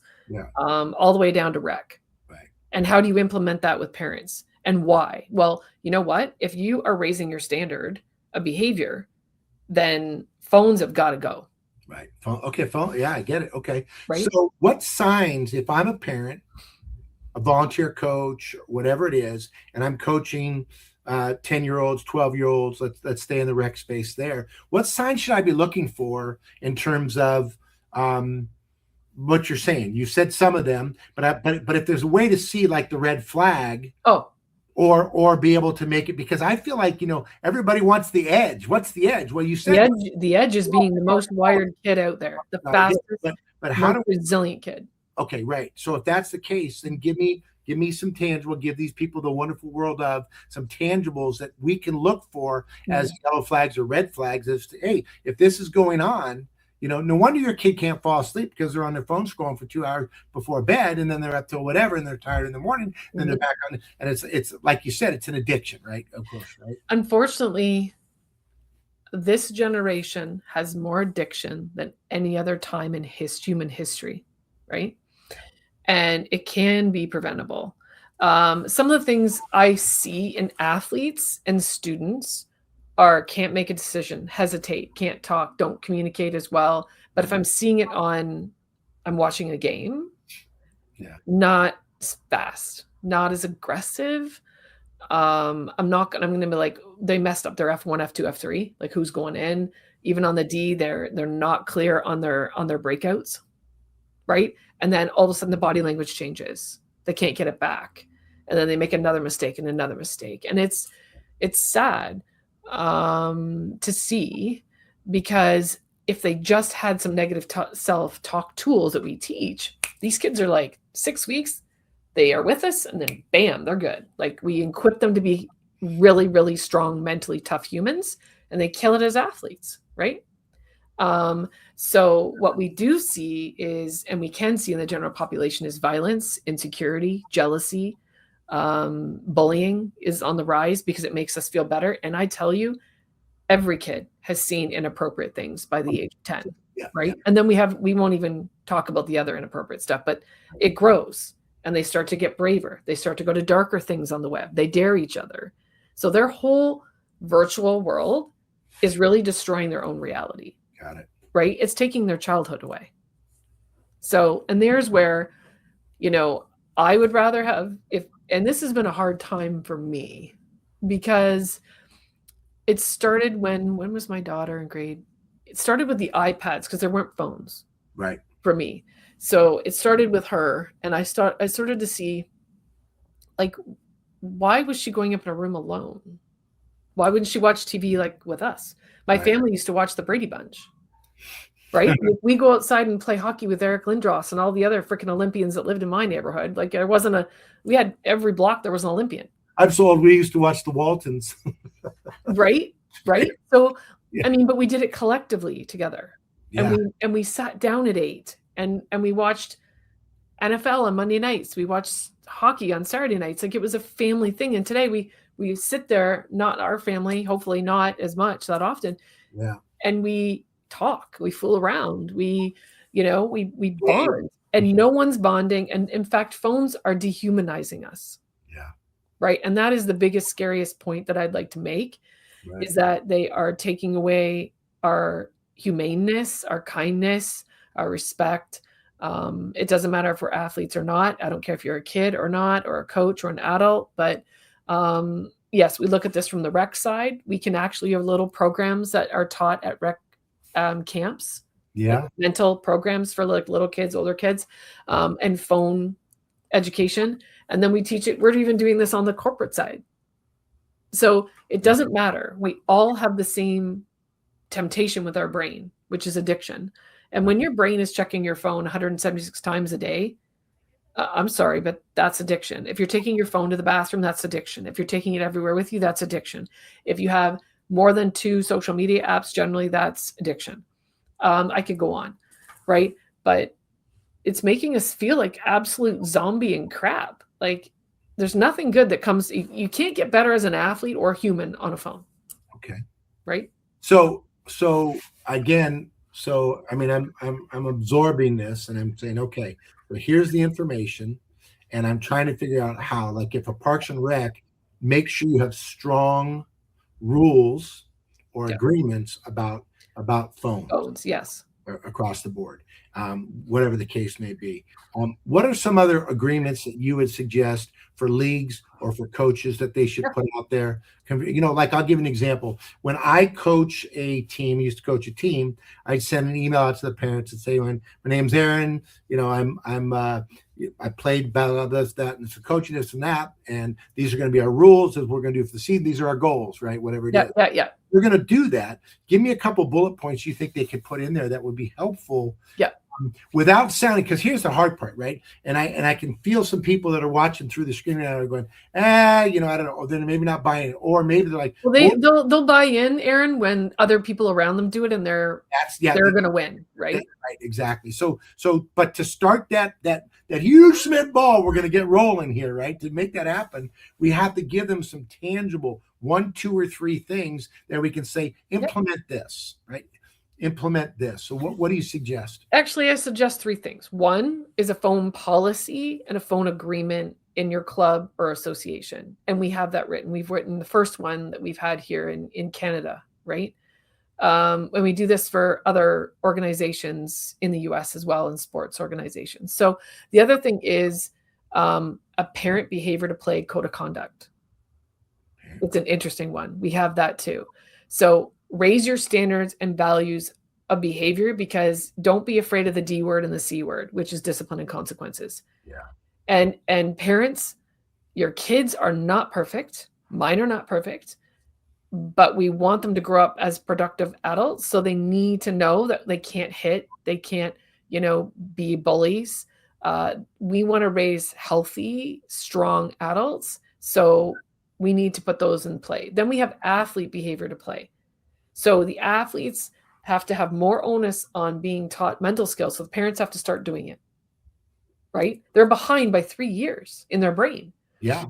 all the way down to rec. Right. And how do you implement that with parents? And why? Well, you know what? If you are raising your standard of behavior, then phones have got to go. Right. Phone. Okay. Phone. Yeah, I get it. Okay. Right. So what signs, if I'm a parent, a volunteer coach, whatever it is, and I'm coaching 10-year-olds, 12-year-olds, let's stay in the rec space there. What signs should I be looking for in terms of what you're saying? You said some of them, but if there's a way to see like the red flag. Oh, or be able to make it, because I feel like, everybody wants the edge. What's the edge? Well, you said The edge is being the most wired kid out there, the fastest, but how most resilient kid. Okay, right. So if that's the case, then give me some tangible, give these people the wonderful world of some tangibles that we can look for as yellow flags or red flags as to, hey, if this is going on, no wonder your kid can't fall asleep, because they're on their phone scrolling for 2 hours before bed, and then they're up till whatever, and they're tired in the morning, and then they're back on, and it's like you said, it's an addiction, right? Of course, right? Unfortunately, this generation has more addiction than any other time in human history, right? And it can be preventable. Some of the things I see in athletes and students are can't make a decision, hesitate, can't talk, don't communicate as well. But if I'm seeing it I'm watching a game, not fast, not as aggressive. I'm going to be like, they messed up their F1, F2, F3, like who's going in. Even on the D, they're not clear on their breakouts, right? And then all of a sudden the body language changes. They can't get it back. And then they make another mistake and another mistake. And it's sad to see, because if they just had some negative self-talk tools that we teach, these kids are like 6 weeks, they are with us, and then bam, they're good. Like, we equip them to be really, really strong, mentally tough humans, and they kill it as athletes, right? So what we do see is, and we can see in the general population, is violence, insecurity, jealousy, bullying is on the rise because it makes us feel better. And I tell you, every kid has seen inappropriate things by the age of 10, right? And then we won't even talk about the other inappropriate stuff, but it grows and they start to get braver. They start to go to darker things on the web. They dare each other. So their whole virtual world is really destroying their own reality. Got it. Right? It's taking their childhood away. So, and there's where, I would rather have, and this has been a hard time for me, because it started when was my daughter in grade? It started with the iPads, because there weren't phones, right, for me. So it started with her, and I started to see, like, why was she going up in a room alone? Why wouldn't she watch TV like with us? My family used to watch the Brady Bunch, right? We go outside and play hockey with Eric Lindros and all the other freaking Olympians that lived in my neighborhood. Like, we had every block there was an Olympian. I'm so old, we used to watch the Waltons. Right. So, I mean, but we did it collectively together. Yeah. And we sat down at 8 and we watched NFL on Monday nights. We watched hockey on Saturday nights. Like, it was a family thing. And today we sit there, not our family, hopefully not as much that often. Yeah. And we talk, we fool around, we bond, and no one's bonding. And in fact, phones are dehumanizing us. Yeah. Right. And that is the biggest, scariest point that I'd like to make, is that they are taking away our humaneness, our kindness, our respect. It doesn't matter if we're athletes or not. I don't care if you're a kid or not, or a coach or an adult, but yes, we look at this from the rec side. We can actually have little programs that are taught at rec camps, like mental programs for like little kids, older kids, and phone education. And then we teach it. We're even doing this on the corporate side. So it doesn't matter. We all have the same temptation with our brain, which is addiction. And when your brain is checking your phone 176 times a day, I'm sorry, but that's addiction. If you're taking your phone to the bathroom, that's addiction. If you're taking it everywhere with you, that's addiction. If you have more than 2 social media apps, generally that's addiction. I could go on, right? But it's making us feel like absolute zombie and crap. Like, there's nothing good that comes. You can't get better as an athlete or human on a phone. Okay. Right. So again, I mean, I'm absorbing this, and I'm saying, okay, well, here's the information, and I'm trying to figure out how. Like, if a Parks and Rec, make sure you have strong rules or agreements about phones. Yes. across the board, whatever the case may be. What are some other agreements that you would suggest for leagues or for coaches that they should put out there? Like I'll give an example. When I coach a team, used to coach a team, I'd send an email out to the parents and say, my name's Aaron, I played blah, this, that, and for coaching this and that, and these are going to be our rules as we're going to do for the season. These are our goals, right? Whatever it is. Yeah. We're going to do that. Give me a couple bullet points you think they could put in there that would be helpful. Yeah. Without sounding, because here's the hard part, right? And I can feel some people that are watching through the screen now are going, I don't know, or they're maybe not buying it, or maybe they're like, well, they'll buy in, Aaron, when other people around them do it, and they're going to win, right? Right, exactly. So, but to start that huge cement ball, we're going to get rolling here, right? To make that happen, we have to give them some tangible 1, 2, or 3 things that we can say, implement this, right? Implement this. So what do you suggest? Actually, I suggest 3 things. 1 is a phone policy and a phone agreement in your club or association. And we have that written. We've written the first one that we've had here in Canada, right? And we do this for other organizations in the US as well, and sports organizations. So the other thing is a parent behavior to play code of conduct. It's an interesting one. We have that too. So raise your standards and values of behavior, because don't be afraid of the D word and the C word, which is discipline and consequences. Yeah. And parents, your kids are not perfect. Mine are not perfect, but we want them to grow up as productive adults. So they need to know that they can't hit, they can't, be bullies. We want to raise healthy, strong adults. So we need to put those in play. Then we have athlete behavior to play. So the athletes have to have more onus on being taught mental skills. So the parents have to start doing it, right? They're behind by 3 years in their brain. Yeah.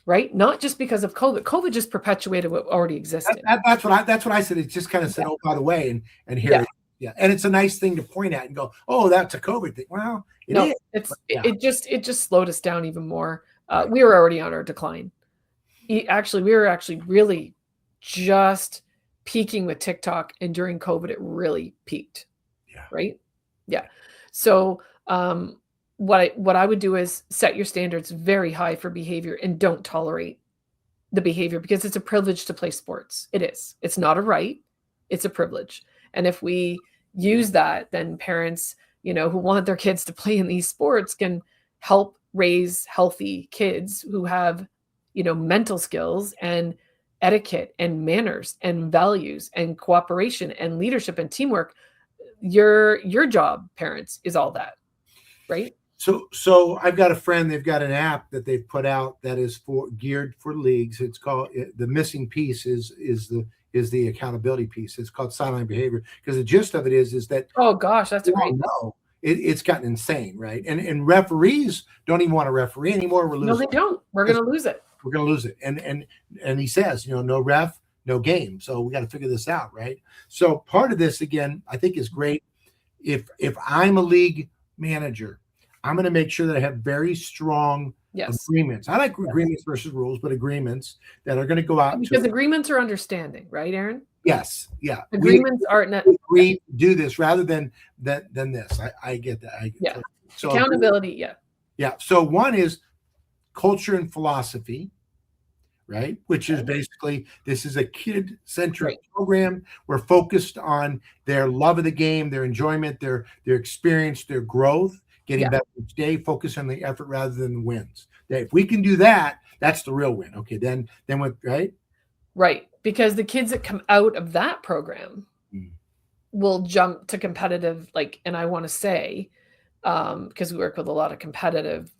Right. Not just because of COVID. COVID just perpetuated what already existed. That's what I said. It just kind of said, oh, by the way, and here. Yeah. And it's a nice thing to point at and go, oh, that's a COVID thing. Well, it just slowed us down even more. We were already on our decline. We were actually really just peaking with TikTok, and during COVID, it really peaked. Yeah. Right. Yeah. So, what I would do is set your standards very high for behavior, and don't tolerate the behavior, because it's a privilege to play sports. It is. It's not a right. It's a privilege. And if we use that, then parents, who want their kids to play in these sports can help raise healthy kids who have, mental skills and etiquette and manners and values and cooperation and leadership and teamwork. Your job, parents, is all that, right? So I've got a friend, they've got an app that they've put out that is geared for leagues. It's called, the missing piece is the accountability piece. It's called Sideline Behavior, because the gist of it is that, oh gosh, that's great. No, it's gotten insane, right? And referees don't even want to referee anymore. We're losing. No, they don't. We're going to lose it. We're going to lose it. And he says, no ref, no game. So we got to figure this out, right? So part of this, again, I think is great. If I'm a league manager, I'm going to make sure that I have very strong agreements. I like agreements versus rules, but agreements that are going to go out. Because agreements are understanding, right, Aaron? Yes. Yeah. Agreements are not. We do this rather than this. I get that. So accountability. Yeah. Yeah. So one is culture and philosophy, right? Which is basically, this is a kid-centric program. We're focused on their love of the game, their enjoyment, their experience, their growth. Getting better each day, focus on the effort rather than the wins. If we can do that, that's the real win. Okay, then what, right? Right, because the kids that come out of that program will jump to competitive, and I want to say, because we work with a lot of competitive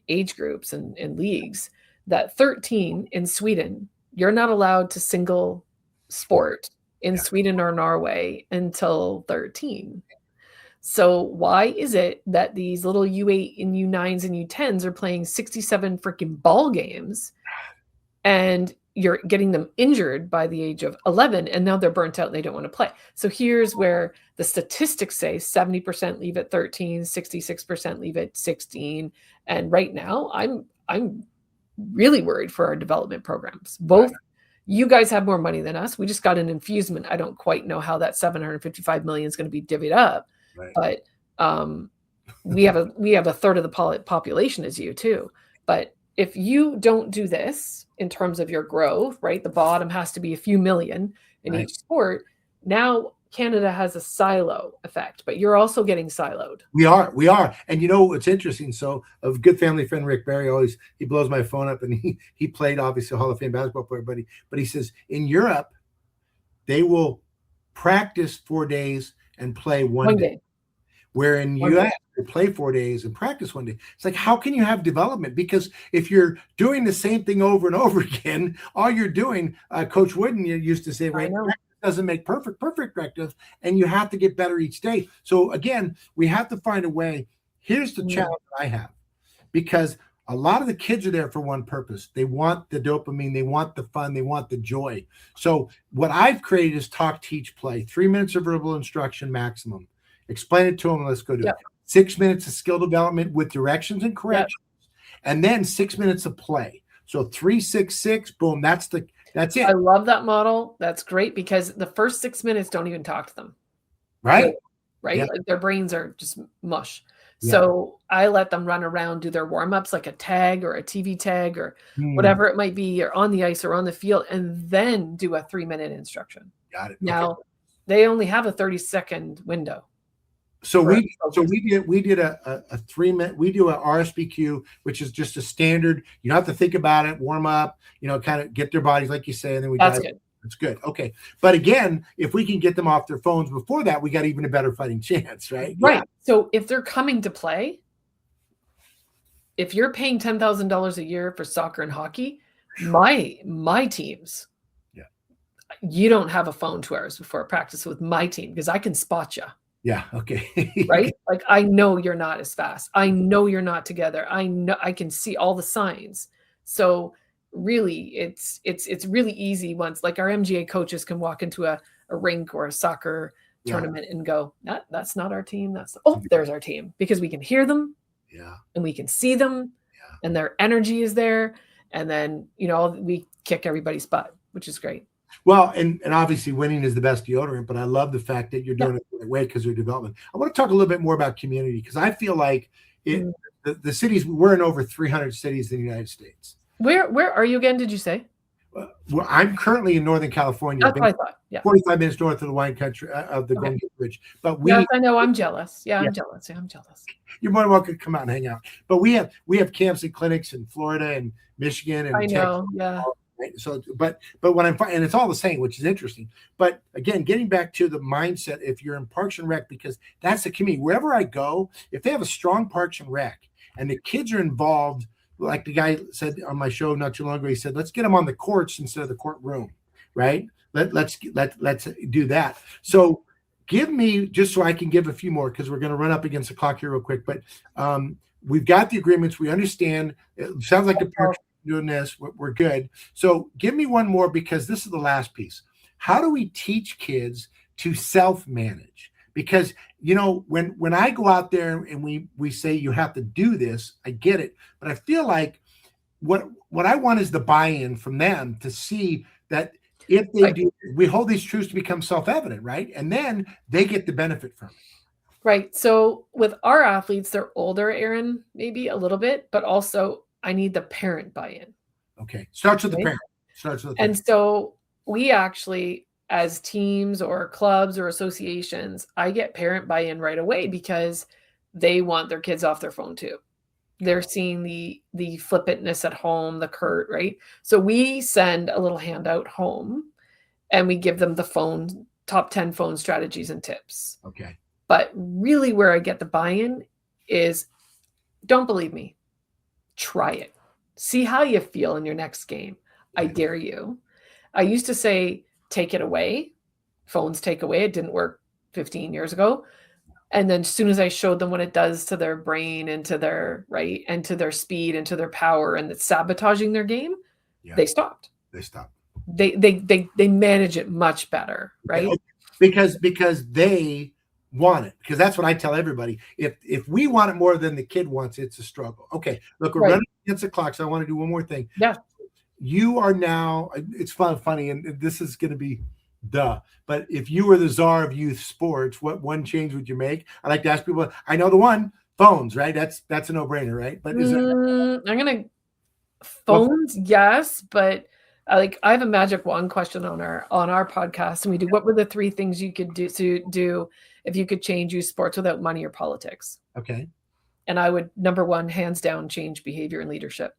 age groups and leagues, that 13 in Sweden, you're not allowed to single sport in Sweden or Norway until 13. So why is it that these little U8 and U9s and U10s are playing 67 freaking ball games, and you're getting them injured by the age of 11, and now they're burnt out and they don't want to play? So here's where the statistics say 70% leave at 13, 66% leave at 16. And right now I'm really worried for our development programs, both You guys have more money than us. We just got an infusement. I don't quite know how that 755 million is going to be divvied up, Right. but we have a third of the population as you too. But if you don't do this in terms of your growth, right, the bottom has to be a few million in Right. each sport. Now Canada has a silo effect, but you're also getting siloed. We are. And you know what's interesting? So a good family friend, Rick Barry, he blows my phone up, and he played obviously a Hall of Fame basketball player, but he says in Europe they will practice 4 days and play one day. Where in US they play 4 days and practice one day. It's like, how can you have development? Because if you're doing the same thing over and over again, all you're doing, Coach Wooden used to say, right, doesn't make perfect practice, and you have to get better each day. So again, we have to find a way. Here's the challenge I have, because a lot of the kids are there for one purpose. They want the dopamine, they want the fun, they want the joy. So what I've created is talk, teach, play. 3 minutes of verbal instruction maximum. Explain it to them, and let's go do it. 6 minutes of skill development with directions and corrections, and then 6 minutes of play. So 3, 6, 6, boom. That's it. I love that model. That's great, because the first 6 minutes don't even talk to them. Right. Right. Yeah. Like their brains are just mush. Yeah. So I let them run around, do their warm-ups, like a tag or a TV tag or whatever it might be, or on the ice or on the field, and then do a 3-minute instruction. Got it. Now they only have a 30-second window. So we did a 3-minute. We do a RSBQ, which is just a standard. You don't have to think about it. Warm up, kind of get their bodies, like you say, and then we. That's good. That's good. Okay, but again, if we can get them off their phones before that, we got even a better fighting chance, right? Right. Yeah. So if they're coming to play, if you're paying $10,000 a year for soccer and hockey, my teams, you don't have a phone 2 hours before practice with my team, because I can spot you. Yeah. Okay. Right. Like, I know you're not as fast. I know you're not together. I know, I can see all the signs. So really it's really easy once, like, our MGA coaches can walk into a rink or a soccer tournament and go, that's not our team. There's our team, because we can hear them. Yeah. And we can see them and their energy is there. And then, we kick everybody's butt, which is great. Well, and obviously winning is the best deodorant, but I love the fact that you're doing it the right way, because of development. I want to talk a little bit more about community, because I feel like the cities, we're in over 300 cities in the United States. Where are you again, did you say? Well, I'm currently in Northern California. That's what I thought. Yeah. 45 minutes north of the wine country of the Golden Gate Bridge. But yes, I know. I'm jealous. I'm jealous. I'm jealous. You're more than welcome to come out and hang out. But we have camps and clinics in Florida and Michigan and Texas. Yeah. Right? So, but what I'm finding, and it's all the same, which is interesting. But again, getting back to the mindset, if you're in Parks and Rec, because that's the community. Wherever I go, if they have a strong Parks and Rec and the kids are involved, like the guy said on my show not too long ago, he said, let's get them on the courts instead of the courtroom, right? Let's do that. So give me, just so I can give a few more, because we're going to run up against the clock here real quick, but we've got the agreements. We understand. It sounds like the parks doing this. We're good. So give me one more, because this is the last piece. How do we teach kids to self-manage? Because, when I go out there and we say you have to do this, I get it. But I feel like what I want is the buy-in from them to see that if they do, we hold these truths to become self-evident, right? And then they get the benefit from it. Right. So with our athletes, they're older, Aaron, maybe a little bit, but also I need the parent buy-in. Okay. Starts with the parent. And so we actually, as teams or clubs or associations, I get parent buy-in right away, because they want their kids off their phone too. They're seeing the flippantness at home, the curt, right? So we send a little handout home and we give them the top 10 phone strategies and tips. Okay. But really where I get the buy-in is, don't believe me. Try it. See how you feel in your next game. I dare you. I used to say, take it away. Phones take away. It didn't work 15 years ago. And then as soon as I showed them what it does to their brain and to their and to their speed and to their power, and it's sabotaging their game, they stopped. They manage it much better, right? Because they want it. Because that's what I tell everybody. If we want it more than the kid wants, it's a struggle. Okay, look, we're running against the clock, so I want to do one more thing. Yeah. you are now, it's funny, and this is going to be but if you were the czar of youth sports, what one change would you make? I like to ask people, I know the one, phones, right? That's a no-brainer, right? But is there phones, yes, but I have a magic wand question on our podcast, and we do, what were the 3 things you could do if you could change youth sports without money or politics? Okay. And I would, number 1, hands down, change behavior and leadership.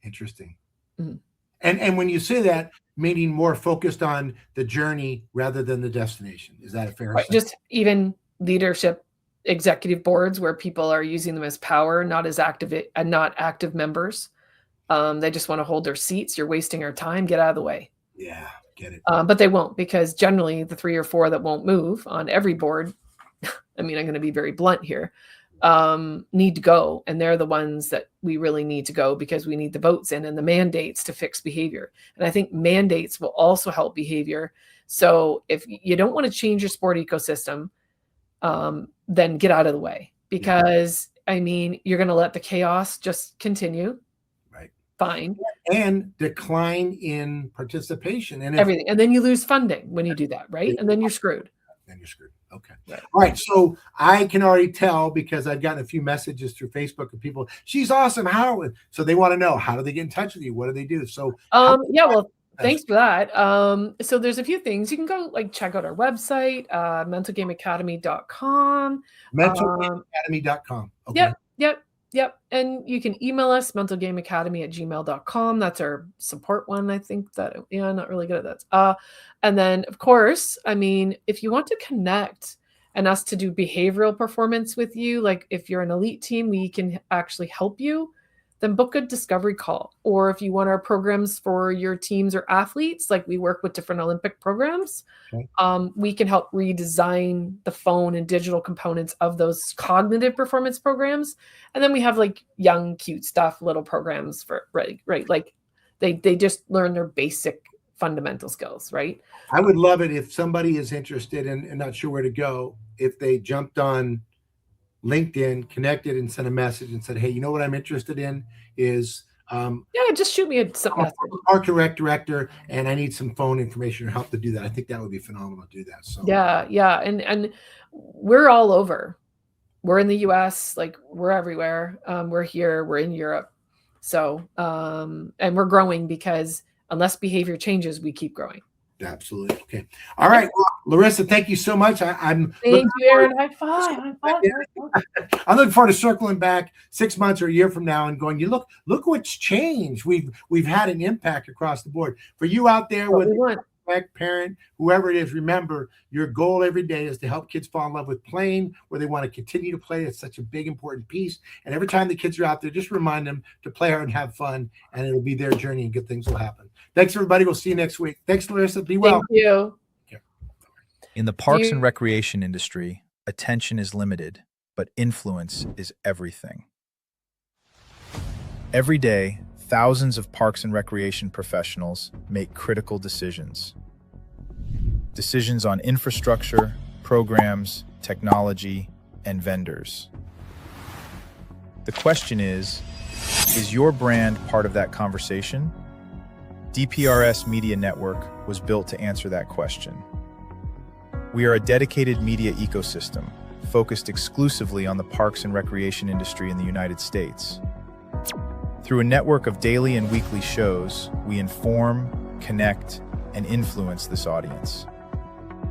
Interesting. Mm-hmm. And when you say that, meaning more focused on the journey rather than the destination. Is that a fair assessment? Just even leadership executive boards where people are using them as power, not as active members. They just want to hold their seats. You're wasting our time. Get out of the way. Yeah, get it. But they won't, because generally the 3 or 4 that won't move on every board, I mean, I'm going to be very blunt here, need to go. And they're the ones that we really need to go, because we need the votes in and the mandates to fix behavior. And I think mandates will also help behavior. So if you don't want to change your sport ecosystem, then get out of the way, because I mean, you're going to let the chaos just continue. Right. Fine. And decline in participation and everything. And then you lose funding when you do that, right? And then you're screwed. Okay. Right. All right. So I can already tell, because I've gotten a few messages through Facebook of people, she's awesome. How? So they want to know, how do they get in touch with you? What do they do? So thanks for that. So there's a few things. You can go check out our website, mentalgameacademy.com. Mentalgameacademy.com. Okay. Yep. And you can email us, mentalgameacademy@gmail.com. That's our support one. I think that, I'm not really good at that. And then, of course, I mean, if you want to connect and us to do behavioral performance with you, like if you're an elite team, we can actually help you, then book a discovery call. Or if you want our programs for your teams or athletes, like we work with different Olympic programs, we can help redesign the phone and digital components of those cognitive performance programs. And then we have young, cute stuff, little programs for, right. Like they just learn their basic fundamental skills, right? I would love it if somebody is interested and not sure where to go, if they jumped on LinkedIn, connected, and sent a message and said, hey, you know what I'm interested in is just shoot me a message. Park and Rec director, and I need some phone information or help to do that. I think that would be phenomenal to do that. So yeah. And we're all over. We're in the US, we're everywhere. We're here, we're in Europe. So and we're growing, because unless behavior changes, we keep growing. Absolutely. Okay. All right. Well, Larissa, thank you so much. Thank you, Aaron. High five. I'm looking forward to circling back 6 months or a year from now and going, look what's changed. We've had an impact across the board. For you out there with parent, whoever it is, remember, your goal every day is to help kids fall in love with playing, where they want to continue to play. It's such a big, important piece. And every time the kids are out there, just remind them to play hard and have fun, and it'll be their journey and good things will happen. Thanks, everybody. We'll see you next week. Thanks, Larissa. Be well. Thank you. In the parks and recreation industry, attention is limited, but influence is everything. Every day, thousands of parks and recreation professionals make critical decisions. Decisions on infrastructure, programs, technology, and vendors. The question is your brand part of that conversation? DPRS Media Network was built to answer that question. We are a dedicated media ecosystem focused exclusively on the parks and recreation industry in the United States. Through a network of daily and weekly shows, we inform, connect, and influence this audience.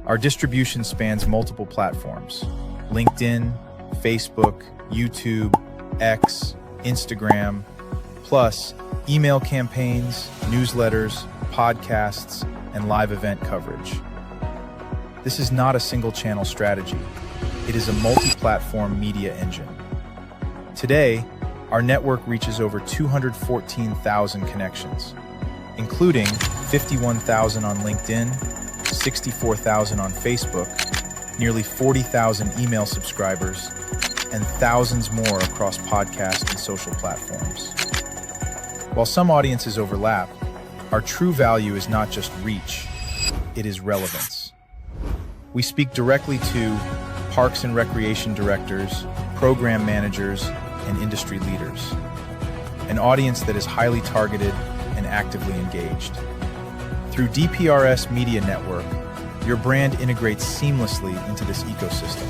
Our distribution spans multiple platforms: LinkedIn, Facebook, YouTube, X, Instagram, plus email campaigns, newsletters, podcasts, and live event coverage. This is not a single-channel strategy. It is a multi-platform media engine. Today, our network reaches over 214,000 connections, including 51,000 on LinkedIn, 64,000 on Facebook, nearly 40,000 email subscribers, and thousands more across podcast and social platforms. While some audiences overlap, our true value is not just reach, it is relevance. We speak directly to parks and recreation directors, program managers, and industry leaders. An audience that is highly targeted and and actively engaged. Through DPRS Media Network, your brand integrates seamlessly into this ecosystem.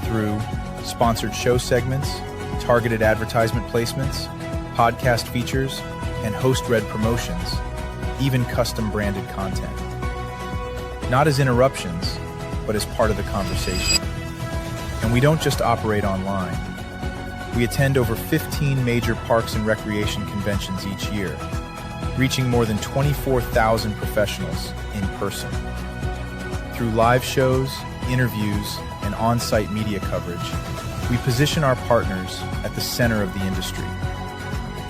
Through sponsored show segments, targeted advertisement placements, podcast features, and host-read promotions, even custom-branded content. Not as interruptions, but as part of the conversation. And we don't just operate online. We attend over 15 major parks and recreation conventions each year, reaching more than 24,000 professionals in person. Through live shows, interviews, and on-site media coverage, we position our partners at the center of the industry.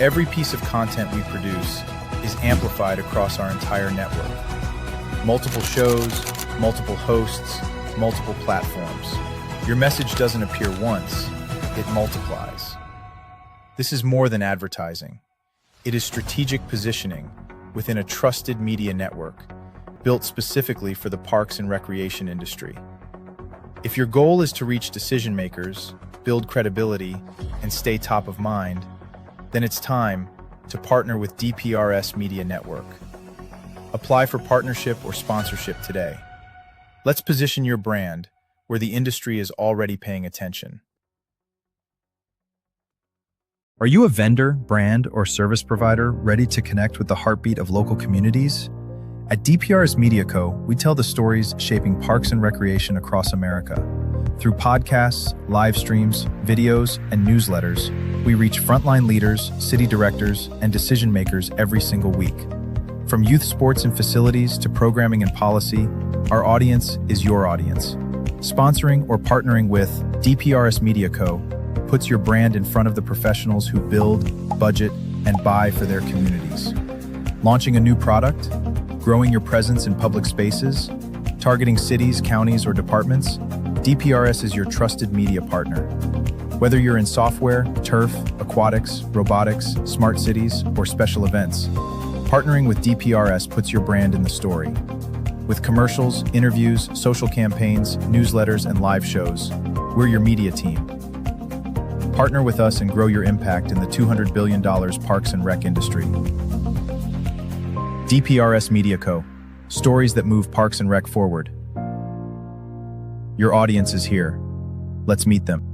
Every piece of content we produce is amplified across our entire network. Multiple shows, multiple hosts, multiple platforms. Your message doesn't appear once, it multiplies. This is more than advertising. It is strategic positioning within a trusted media network built specifically for the parks and recreation industry. If your goal is to reach decision makers, build credibility, and stay top of mind, then it's time to partner with DPRS Media Network. Apply for partnership or sponsorship today. Let's position your brand where the industry is already paying attention. Are you a vendor, brand, or service provider ready to connect with the heartbeat of local communities? At DPRS Media Co., we tell the stories shaping parks and recreation across America. Through podcasts, live streams, videos, and newsletters, we reach frontline leaders, city directors, and decision makers every single week. From youth sports and facilities to programming and policy, our audience is your audience. Sponsoring or partnering with DPRS Media Co. puts your brand in front of the professionals who build, budget, and buy for their communities. Launching a new product, growing your presence in public spaces, targeting cities, counties, or departments, DPRS is your trusted media partner. Whether you're in software, turf, aquatics, robotics, smart cities, or special events, partnering with DPRS puts your brand in the story. With commercials, interviews, social campaigns, newsletters, and live shows, we're your media team. Partner with us and grow your impact in the $200 billion parks and rec industry. DPRS Media Co. Stories that move parks and rec forward. Your audience is here. Let's meet them.